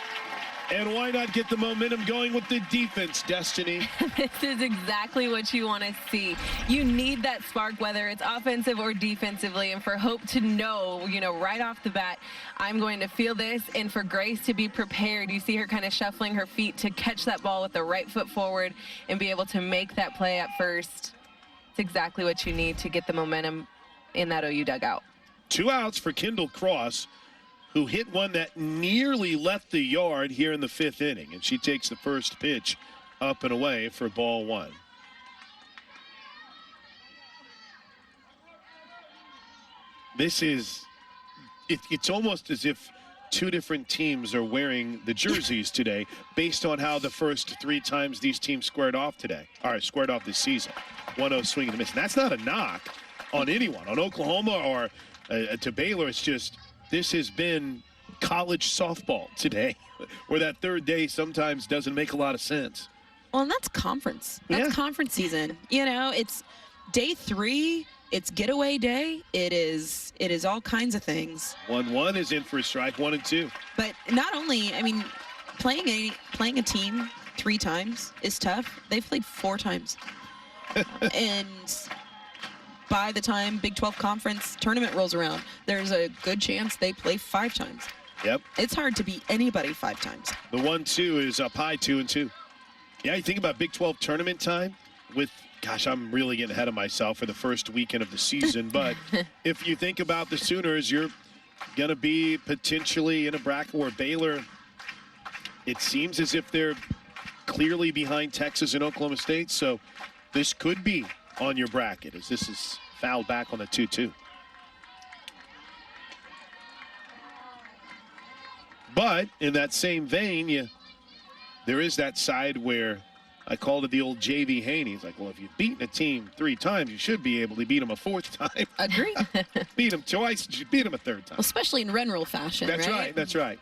And why not get the momentum going with the defense, Destiny? This is exactly what you want to see. You need that spark, whether it's offensive or defensively, and for Hope to know, you know, right off the bat, I'm going to feel this, and for Grace to be prepared. You see her kind of shuffling her feet to catch that ball with the right foot forward and be able to make that play at first. It's exactly what you need to get the momentum in that OU dugout. 2 outs for Kendall Cross, who hit one that nearly left the yard here in the 5th inning. And she takes the first pitch up and away for ball 1. This is, it's almost as if 2 different teams are wearing the jerseys today based on how the first 3 times these teams squared off today. All right, squared off this season. 1-0 swing and a miss. And that's not a knock on anyone, on Oklahoma or to Baylor. It's just, this has been college softball today, where that 3rd day sometimes doesn't make a lot of sense. Well, and that's conference. That's conference season. You know, it's day 3. It's getaway day. It is all kinds of things. 1-1 is in for a strike, 1-2. But not only, I mean, playing a team 3 times is tough. They've played 4 times. And by the time Big 12 Conference tournament rolls around, there's a good chance they play 5 times. Yep. It's hard to beat anybody 5 times. The 1-2 is up high, 2-2. Yeah, you think about Big 12 tournament time with, gosh, I'm really getting ahead of myself for the first weekend of the season. But if you think about the Sooners, you're going to be potentially in a bracket where Baylor, it seems as if they're clearly behind Texas and Oklahoma State. So this could be on your bracket, as this is fouled back on the 2-2. But in that same vein, there is that side where I called it the old J.V. Haney. He's like, well, if you've beaten a team 3 times, you should be able to beat them a 4th time. Agree. Beat them twice, you beat them a 3rd time. Well, especially in run rule fashion, That's right. That's right.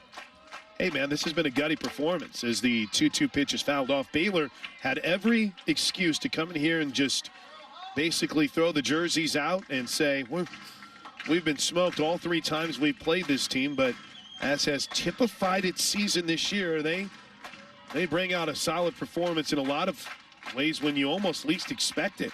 Hey, man, this has been a gutty performance as the 2-2 pitch is fouled off. Baylor had every excuse to come in here and just basically throw the jerseys out and say, we've been smoked all 3 times we've played this team, but as has typified its season this year, they bring out a solid performance in a lot of ways when you almost least expect it.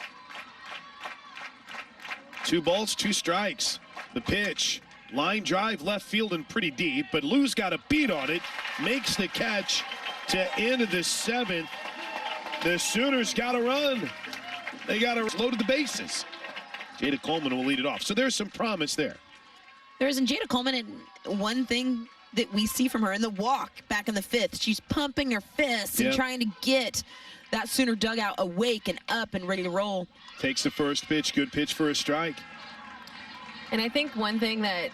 2 balls, 2 strikes. The pitch Line drive left field and pretty deep, but Lou's got a beat on it. Makes the catch to end of the 7th. The Sooners got to run. They got to load the bases. Jada Coleman will lead it off. So there's some promise there. There isn't Jada Coleman, and one thing that we see from her in the walk back in the 5th, she's pumping her fists and trying to get that Sooner dugout awake and up and ready to roll. Takes the first pitch. Good pitch for a strike. And I think one thing that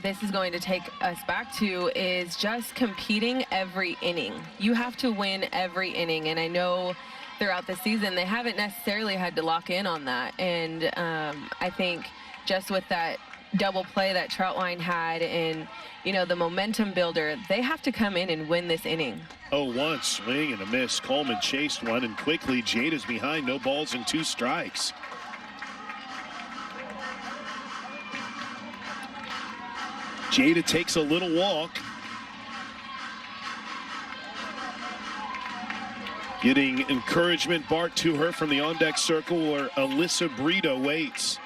this is going to take us back to is just competing every inning. You have to win every inning, and I know throughout the season they haven't necessarily had to lock in on that. And I think just with that double play that Troutline had and, you know, the momentum builder, they have to come in and win this inning. 0-1 swing and a miss. Coleman chased one, and quickly Jada's behind. No balls and 2 strikes. Jada takes a little walk. Getting encouragement barked to her from the on-deck circle where Alyssa Brito waits.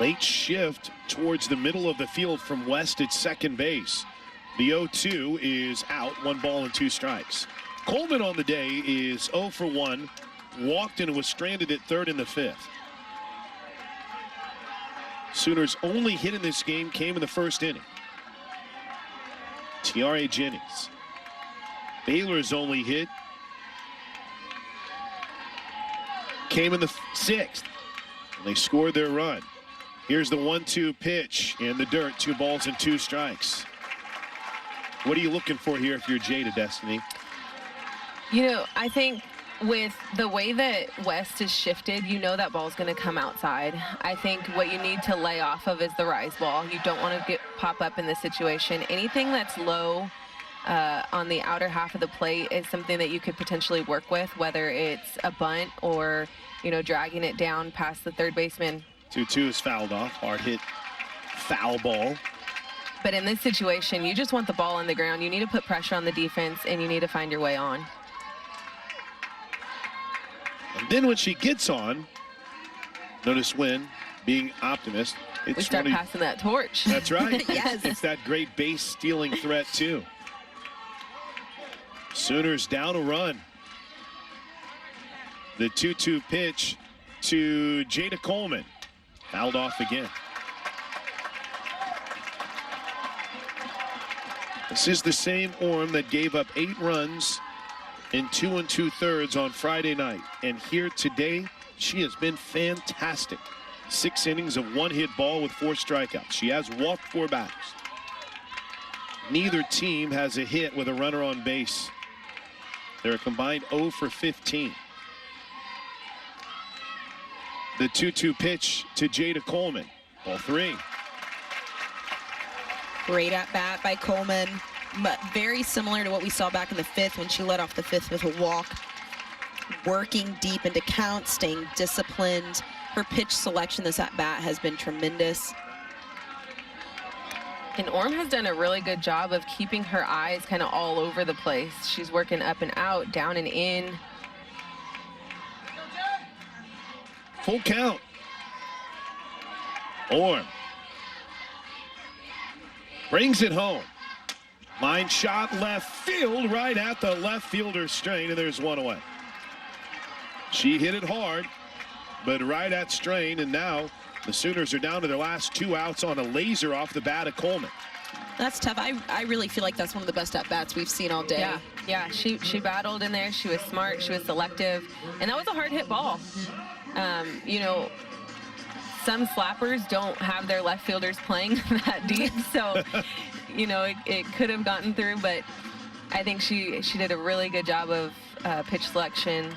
Late shift towards the middle of the field from West at second base. The 0-2 is out, 1 ball and 2 strikes. Coleman on the day is 0 for 1, walked and was stranded at third in the 5th. Sooners' only hit in this game came in the 1st inning. Tiare Jennings. Baylor's only hit came in the 6th. And they scored their run. Here's the 1-2 pitch in the dirt. 2 balls and 2 strikes. What are you looking for here if you're Jada, Destiny? You know, I think with the way that West is shifted, you know that ball's going to come outside. I think what you need to lay off of is the rise ball. You don't want to pop up in this situation. Anything that's low on the outer half of the plate is something that you could potentially work with, whether it's a bunt or, you know, dragging it down past the third baseman. 2-2 is fouled off. Hard hit foul ball. But in this situation, you just want the ball on the ground. You need to put pressure on the defense, and you need to find your way on. And then when she gets on, notice when, being optimist, we start passing that torch. That's right. Yes. It's that great base stealing threat, too. Sooners down a run. The 2-2 pitch to Jada Coleman. Fouled off again. This is the same Orm that gave up 8 runs in 2 2/3 on Friday night. And here today, she has been fantastic. 6 innings of 1 hit ball with 4 strikeouts. She has walked 4 batters. Neither team has a hit with a runner on base. They're a combined 0 for 15. The 2-2 pitch to Jada Coleman. Ball 3. Great at bat by Coleman, but very similar to what we saw back in the 5th when she led off the 5th with a walk. Working deep into counts, staying disciplined. Her pitch selection this at bat has been tremendous. And Orm has done a really good job of keeping her eyes kind of all over the place. She's working up and out, down and in. Full count. Orm brings it home. Line shot left field, right at the left fielder's strain, and there's 1 away. She hit it hard, but right at strain, and now the Sooners are down to their last 2 outs on a laser off the bat of Coleman. That's tough. I really feel like that's one of the best at-bats we've seen all day. Yeah, she battled in there. She was smart. She was selective. And that was a hard-hit ball. You know, some slappers don't have their left fielders playing that deep. So, you know, it could have gotten through. But I think she did a really good job of pitch selection.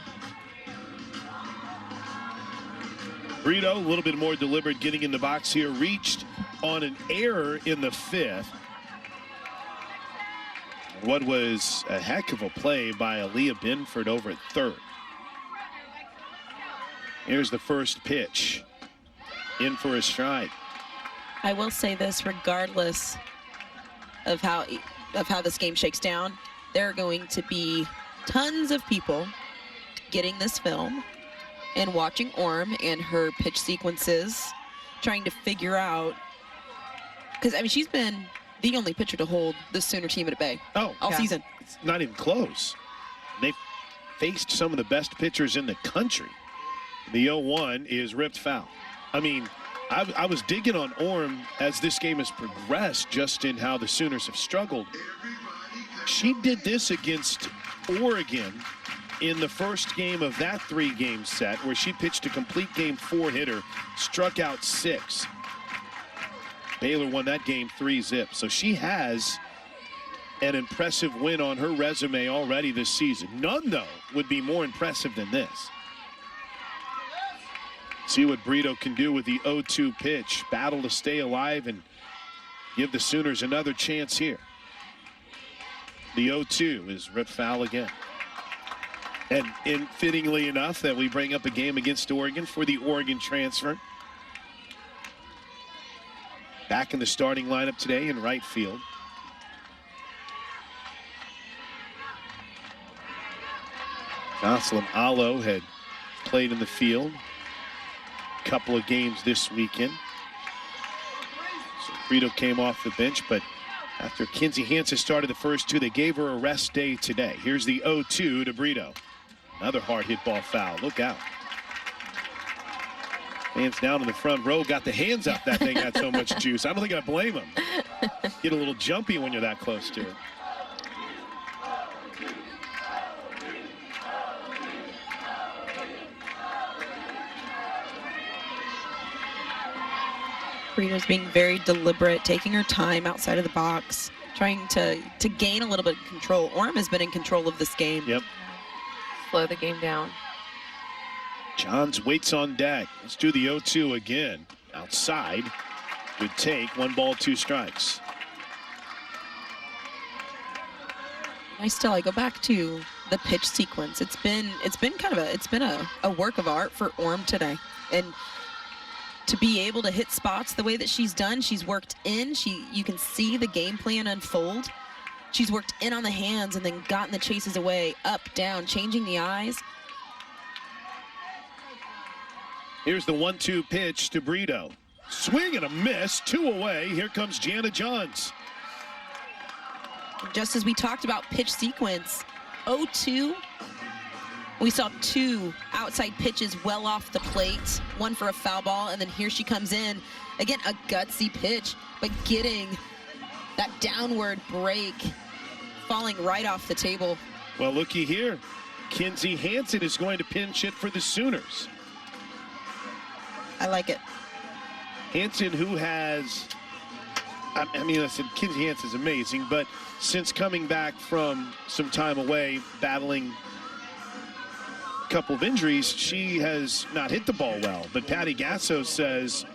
Brito, a little bit more deliberate getting in the box here. Reached on an error in the 5th. What was a heck of a play by Aaliyah Binford over at third. Here's the first pitch. In for a strike. I will say this, regardless of how this game shakes down, there are going to be tons of people getting this film and watching Orm and her pitch sequences trying to figure out, because, I mean, she's been the only pitcher to hold the Sooner team at bay all season. It's not even close. They've faced some of the best pitchers in the country. The 0-1 is ripped foul. I mean, I was digging on Orm as this game has progressed, just in how the Sooners have struggled. She did this against Oregon in the first game of that 3-game set, where she pitched a complete game 4 hitter, struck out 6. Baylor won that game 3-0. So she has an impressive win on her resume already this season. None, though, would be more impressive than this. See what Brito can do with the 0-2 pitch. Battle to stay alive and give the Sooners another chance here. The 0-2 is ripped foul again. And fittingly enough that we bring up a game against Oregon for the Oregon transfer. Back in the starting lineup today in right field. Jocelyn Allo had played in the field a couple of games this weekend. So Brito came off the bench, but after Kinsey Hansen started the first 2, they gave her a rest day today. Here's the 0-2 to Brito. Another hard hit ball foul. Look out. Fans down in the front row got the hands up. That thing had so much juice. I don't think I blame them. Get a little jumpy when you're that close to it. Brito's being very deliberate, taking her time outside of the box, trying to gain a little bit of control. Orm has been in control of this game. Yep. Slow the game down. Johns waits on deck. Let's do the 0-2 again. Outside. Good take. 1 ball, 2 strikes. I go back to the pitch sequence. It's been a work of art for Orm today. And to be able to hit spots the way that she's done, she's worked in. You can see the game plan unfold. She's worked in on the hands and then gotten the chases away, up, down, changing the eyes. Here's the 1-2 pitch to Brito. Swing and a miss, 2 away. Here comes Jana Johns. Just as we talked about pitch sequence, 0-2, we saw 2 outside pitches well off the plate, 1 for a foul ball, and then here she comes in. Again, a gutsy pitch, but getting that downward break, falling right off the table. Well, looky here. Kinsey Hansen is going to pinch hit for the Sooners. I like it. Hansen, who has, I mean, listen, Kinsey Hansen's amazing, but since coming back from some time away, battling a couple of injuries, she has not hit the ball well. But Patty Gasso says,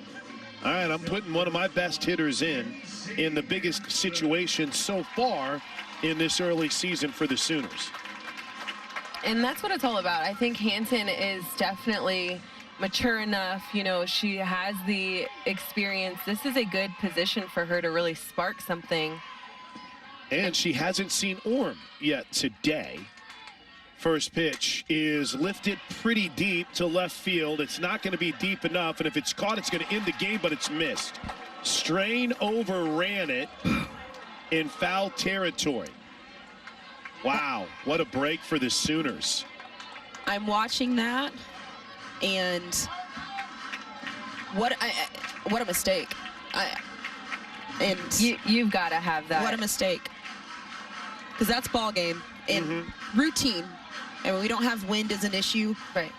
all right, I'm putting one of my best hitters in the biggest situation so far in this early season for the Sooners. And that's what it's all about. I think Hansen is definitely mature enough. You know, she has the experience. This is a good position for her to really spark something. And she hasn't seen Orm yet today. First pitch is lifted pretty deep to left field. It's not going to be deep enough, and if it's caught, it's going to end the game, but it's missed. Strain overran it in foul territory. Wow, what a break for the Sooners. I'm watching that, and what a mistake. You've got to have that. What a mistake. Because that's ball game and routine. And we don't have wind as an issue. Right.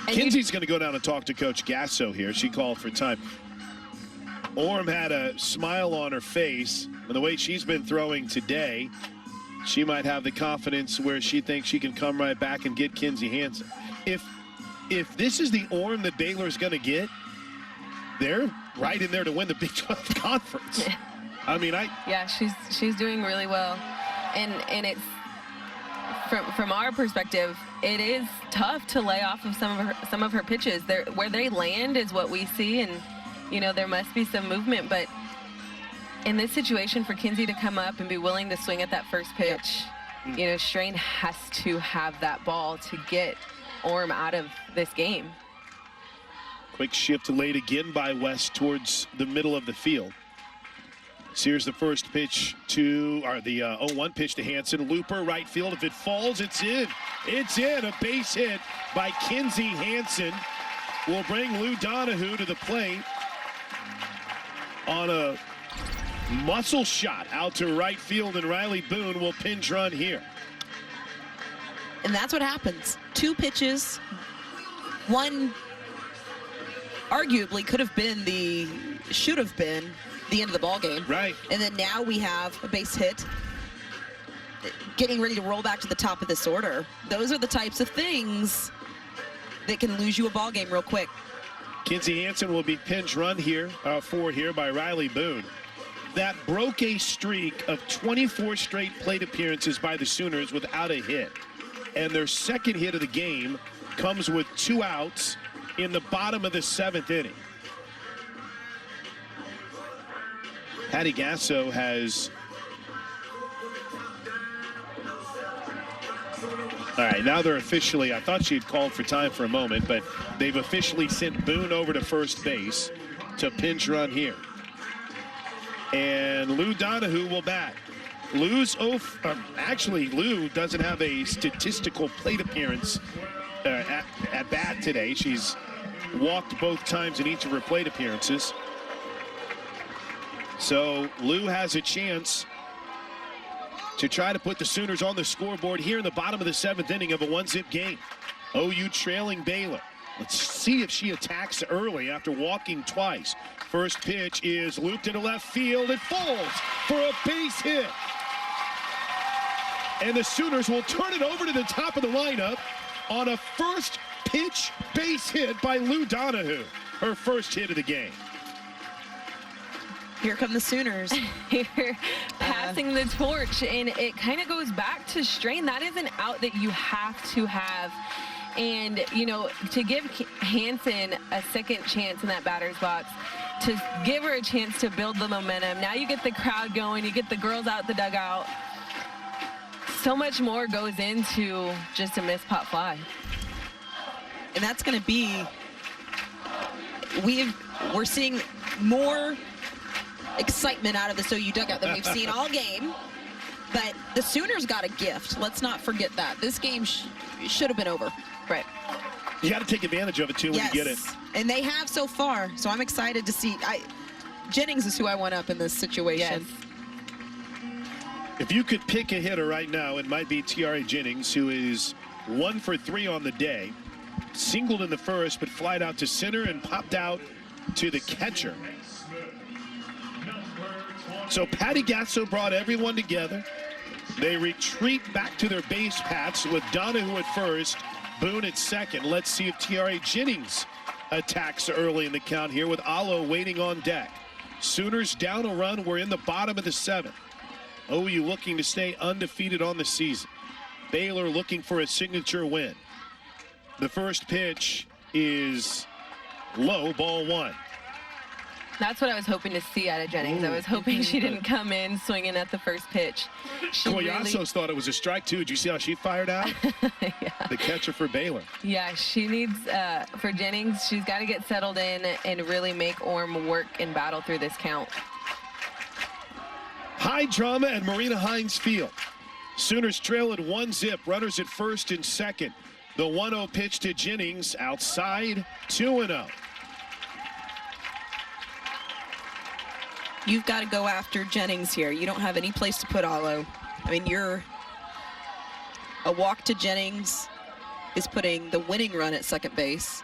Kinsey's going to go down and talk to Coach Gasso here. She called for time. Orm had a smile on her face. And the way she's been throwing today, she might have the confidence where she thinks she can come right back and get Kinsey Hansen. If this is the Orm that Baylor's going to get, they're right in there to win the Big 12 Conference. I mean, yeah, she's doing really well, and it's from our perspective, it is tough to lay off of some of her pitches. Where they land is what we see, and you know there must be some movement. But in this situation, for Kinsey to come up and be willing to swing at that first pitch, you know, Strain has to have that ball to get Orm out of this game. Quick shift late again by West towards the middle of the field. So here's the first pitch to, or the 0-1 pitch to Hansen. Looper, right field. If it falls, it's in. It's in. A base hit by Kinsey Hansen will bring Lou Donahue to the plate on a muscle shot out to right field, and Riley Boone will pinch run here. And that's what happens. 2 pitches. One arguably should have been the end of the ball game. Right. And then now we have a base hit getting ready to roll back to the top of this order. Those are the types of things that can lose you a ball game real quick. Kinsey Hansen will be pinch run here, for here by Riley Boone. That broke a streak of 24 straight plate appearances by the Sooners without a hit. And their second hit of the game comes with 2 outs in the bottom of the 7th inning. Patty Gasso has... All right, now they're officially, I thought she had called for time for a moment, but they've officially sent Boone over to first base to pinch run here. And Lou Donahue will bat. Lou doesn't have a statistical plate appearance at bat today. She's walked both times in each of her plate appearances. So Lou has a chance to try to put the Sooners on the scoreboard here in the bottom of the 7th inning of a 1-zip game. OU trailing Baylor. Let's see if she attacks early after walking twice. First pitch is looped into left field. It falls for a base hit. And the Sooners will turn it over to the top of the lineup on a first pitch base hit by Lou Donahue. Her first hit of the game. Here come the Sooners. Here, passing the torch, and it kind of goes back to Strain. That is an out that you have to have. And, you know, to give Hansen a second chance in that batter's box, to give her a chance to build the momentum. Now you get the crowd going, you get the girls out the dugout. So much more goes into just a missed pop fly. And that's going to be, we're seeing more excitement out of this OU dugout than we've seen all game. But the Sooners got a gift. Let's not forget that. This game should have been over. Right. You got to take advantage of it, too, when you get it. And they have so far. So I'm excited to see. Jennings is who I want up in this situation. Yes. If you could pick a hitter right now, it might be Tiare Jennings, who is 1 for 3 on the day. Singled in the first, but flied out to center and popped out to the catcher. So Patty Gasso brought everyone together. They retreat back to their base paths with Donahue at first, Boone at second. Let's see if Tiare Jennings attacks early in the count here with Alo waiting on deck. Sooners down a run. We're in the bottom of the 7th. OU looking to stay undefeated on the season. Baylor looking for a signature win. The first pitch is low, ball 1. That's what I was hoping to see out of Jennings. I was hoping she didn't come in swinging at the first pitch. Collasos thought it was a strike, too. Did you see how she fired out? Yeah. The catcher for Baylor. Yeah, she needs, for Jennings, she's got to get settled in and really make Orm work and battle through this count. High drama at Marina Hines Field. Sooners trail at 1-zip. Runners at first and second. The 1-0 pitch to Jennings outside, 2-0. You've got to go after Jennings here. You don't have any place to put Alo. I mean, a walk to Jennings is putting the winning run at second base.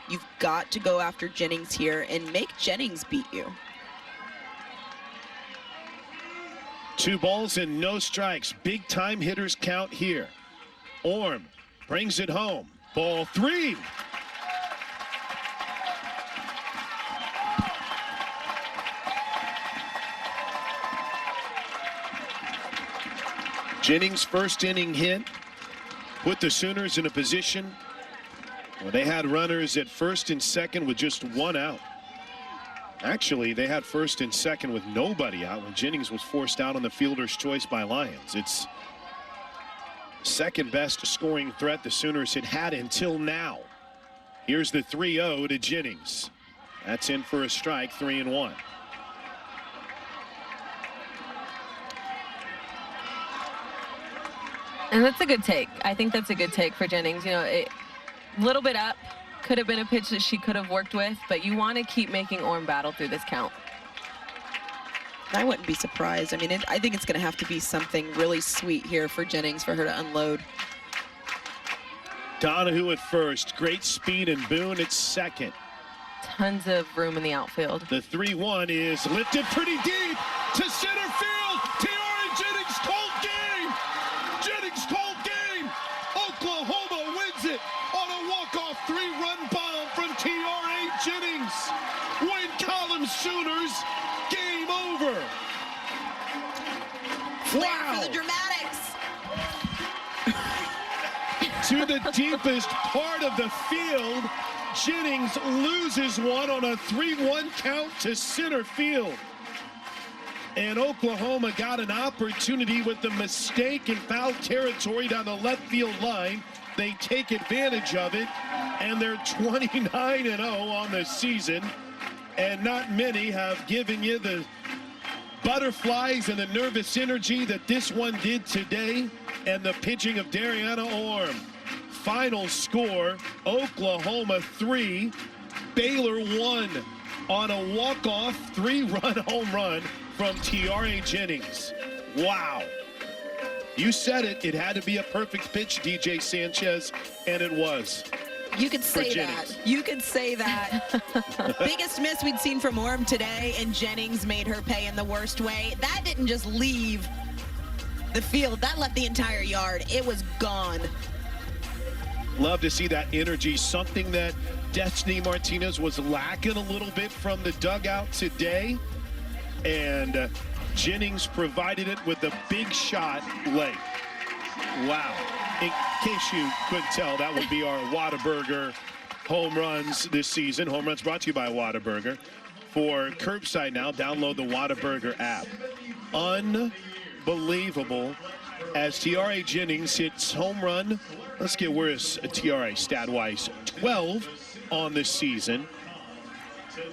You've got to go after Jennings here and make Jennings beat you. 2 balls and no strikes. Big time hitters count here. Orm brings it home. Ball 3. Jennings' first inning hit put the Sooners in a position where they had runners at first and second with just 1 out. Actually, they had first and second with nobody out when Jennings was forced out on the fielder's choice by Lyons. It's second best scoring threat the Sooners had until now. Here's the 3-0 to Jennings. That's in for a strike, 3-1. And that's a good take. I think that's a good take for Jennings. You know, a little bit up. Could have been a pitch that she could have worked with, but you want to keep making Orm battle through this count. I wouldn't be surprised. I mean, I think it's going to have to be something really sweet here for Jennings for her to unload. Donahue at first. Great speed, and Boone at second. Tons of room in the outfield. The 3-1 is lifted pretty deep to center field. Tiara Jennings called game. Jennings called game. Oklahoma wins it on a walk-off 3-run bomb from Tiara Jennings. Win column Sooners. Game over. Flair for the dramatics. To the deepest part of the field, Jennings loses one on a 3-1 count to center field. And Oklahoma got an opportunity with the mistake in foul territory down the left field line. They take advantage of it, and they're 29-0 on the season. And not many have given you the butterflies and the nervous energy that this one did today, and the pitching of Dariana Orm. Final score, Oklahoma 3, Baylor 1 on a walk-off 3-run home run from Tiara Jennings. Wow. You said it. It had to be a perfect pitch, DJ Sanchez, and it was. You could say that. You could say that. Biggest miss we'd seen from Orm today, and Jennings made her pay in the worst way. That didn't just leave the field. That left the entire yard. It was gone. Love to see that energy, something that Destiny Martinez was lacking a little bit from the dugout today. And Jennings provided it with a big shot late. Wow. In case you couldn't tell, that would be our Whataburger home runs this season. Home runs brought to you by Whataburger. For curbside now, download the Whataburger app. Unbelievable as Tiara Jennings hits home run. Let's get where is Tiara stat-wise. 12 on the season.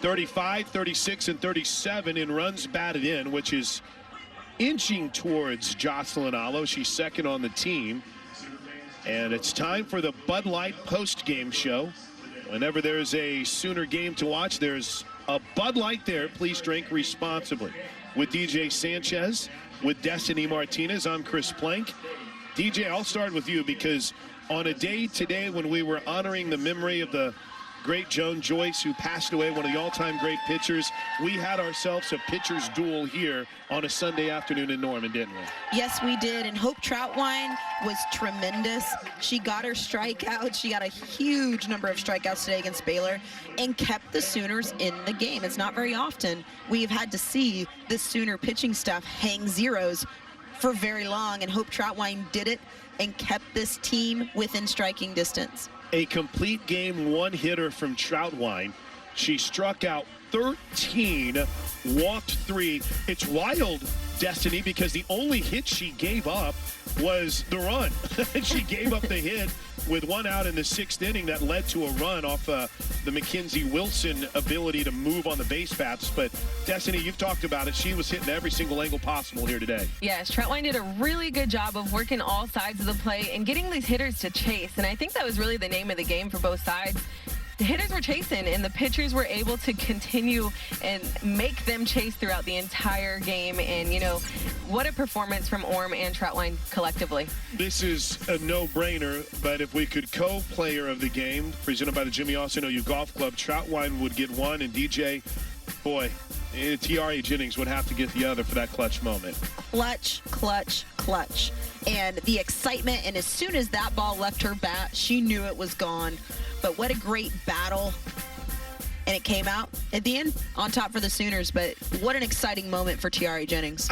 35, 36, and 37 in runs batted in, which is inching towards Jocelyn Allo. She's second on the team. And it's time for the Bud Light post-game show. Whenever there's a Sooner game to watch, there's a Bud Light there. Please drink responsibly. With DJ Sanchez, with Destiny Martinez, I'm Chris Plank. DJ, I'll start with you because on a day today when we were honoring the memory of the great Joan Joyce, who passed away, one of the all-time great pitchers, we had ourselves a pitcher's duel here on a Sunday afternoon in Norman, didn't we? Yes, we did. And Hope Troutwine was tremendous. She got her strikeouts. She got a huge number of strikeouts today against Baylor and kept the Sooners in the game. It's not very often we've had to see the Sooner pitching staff hang zeros for very long, and Hope Troutwine did it and kept this team within striking distance. A complete game one-hitter from Troutwine. She struck out 13, walked 3. It's wild, Destiny, because the only hit she gave up was the run. She gave up the hit with one out in the 6th inning that led to a run off the Mackenzie Wilson ability to move on the base paths. But Destiny, you've talked about it. She was hitting every single angle possible here today. Yes, Troutwine did a really good job of working all sides of the plate and getting these hitters to chase. And I think that was really the name of the game for both sides. The hitters were chasing, and the pitchers were able to continue and make them chase throughout the entire game. And, you know, what a performance from Orm and Troutwine collectively. This is a no-brainer, but if we could co-player of the game, presented by the Jimmy Austin OU Golf Club, Troutwine would get one, and DJ, boy, Tiara Jennings would have to get the other for that clutch moment. Clutch, clutch, clutch. And the excitement, and as soon as that ball left her bat, she knew it was gone. But what a great battle. And it came out at the end on top for the Sooners. But what an exciting moment for Tiara Jennings.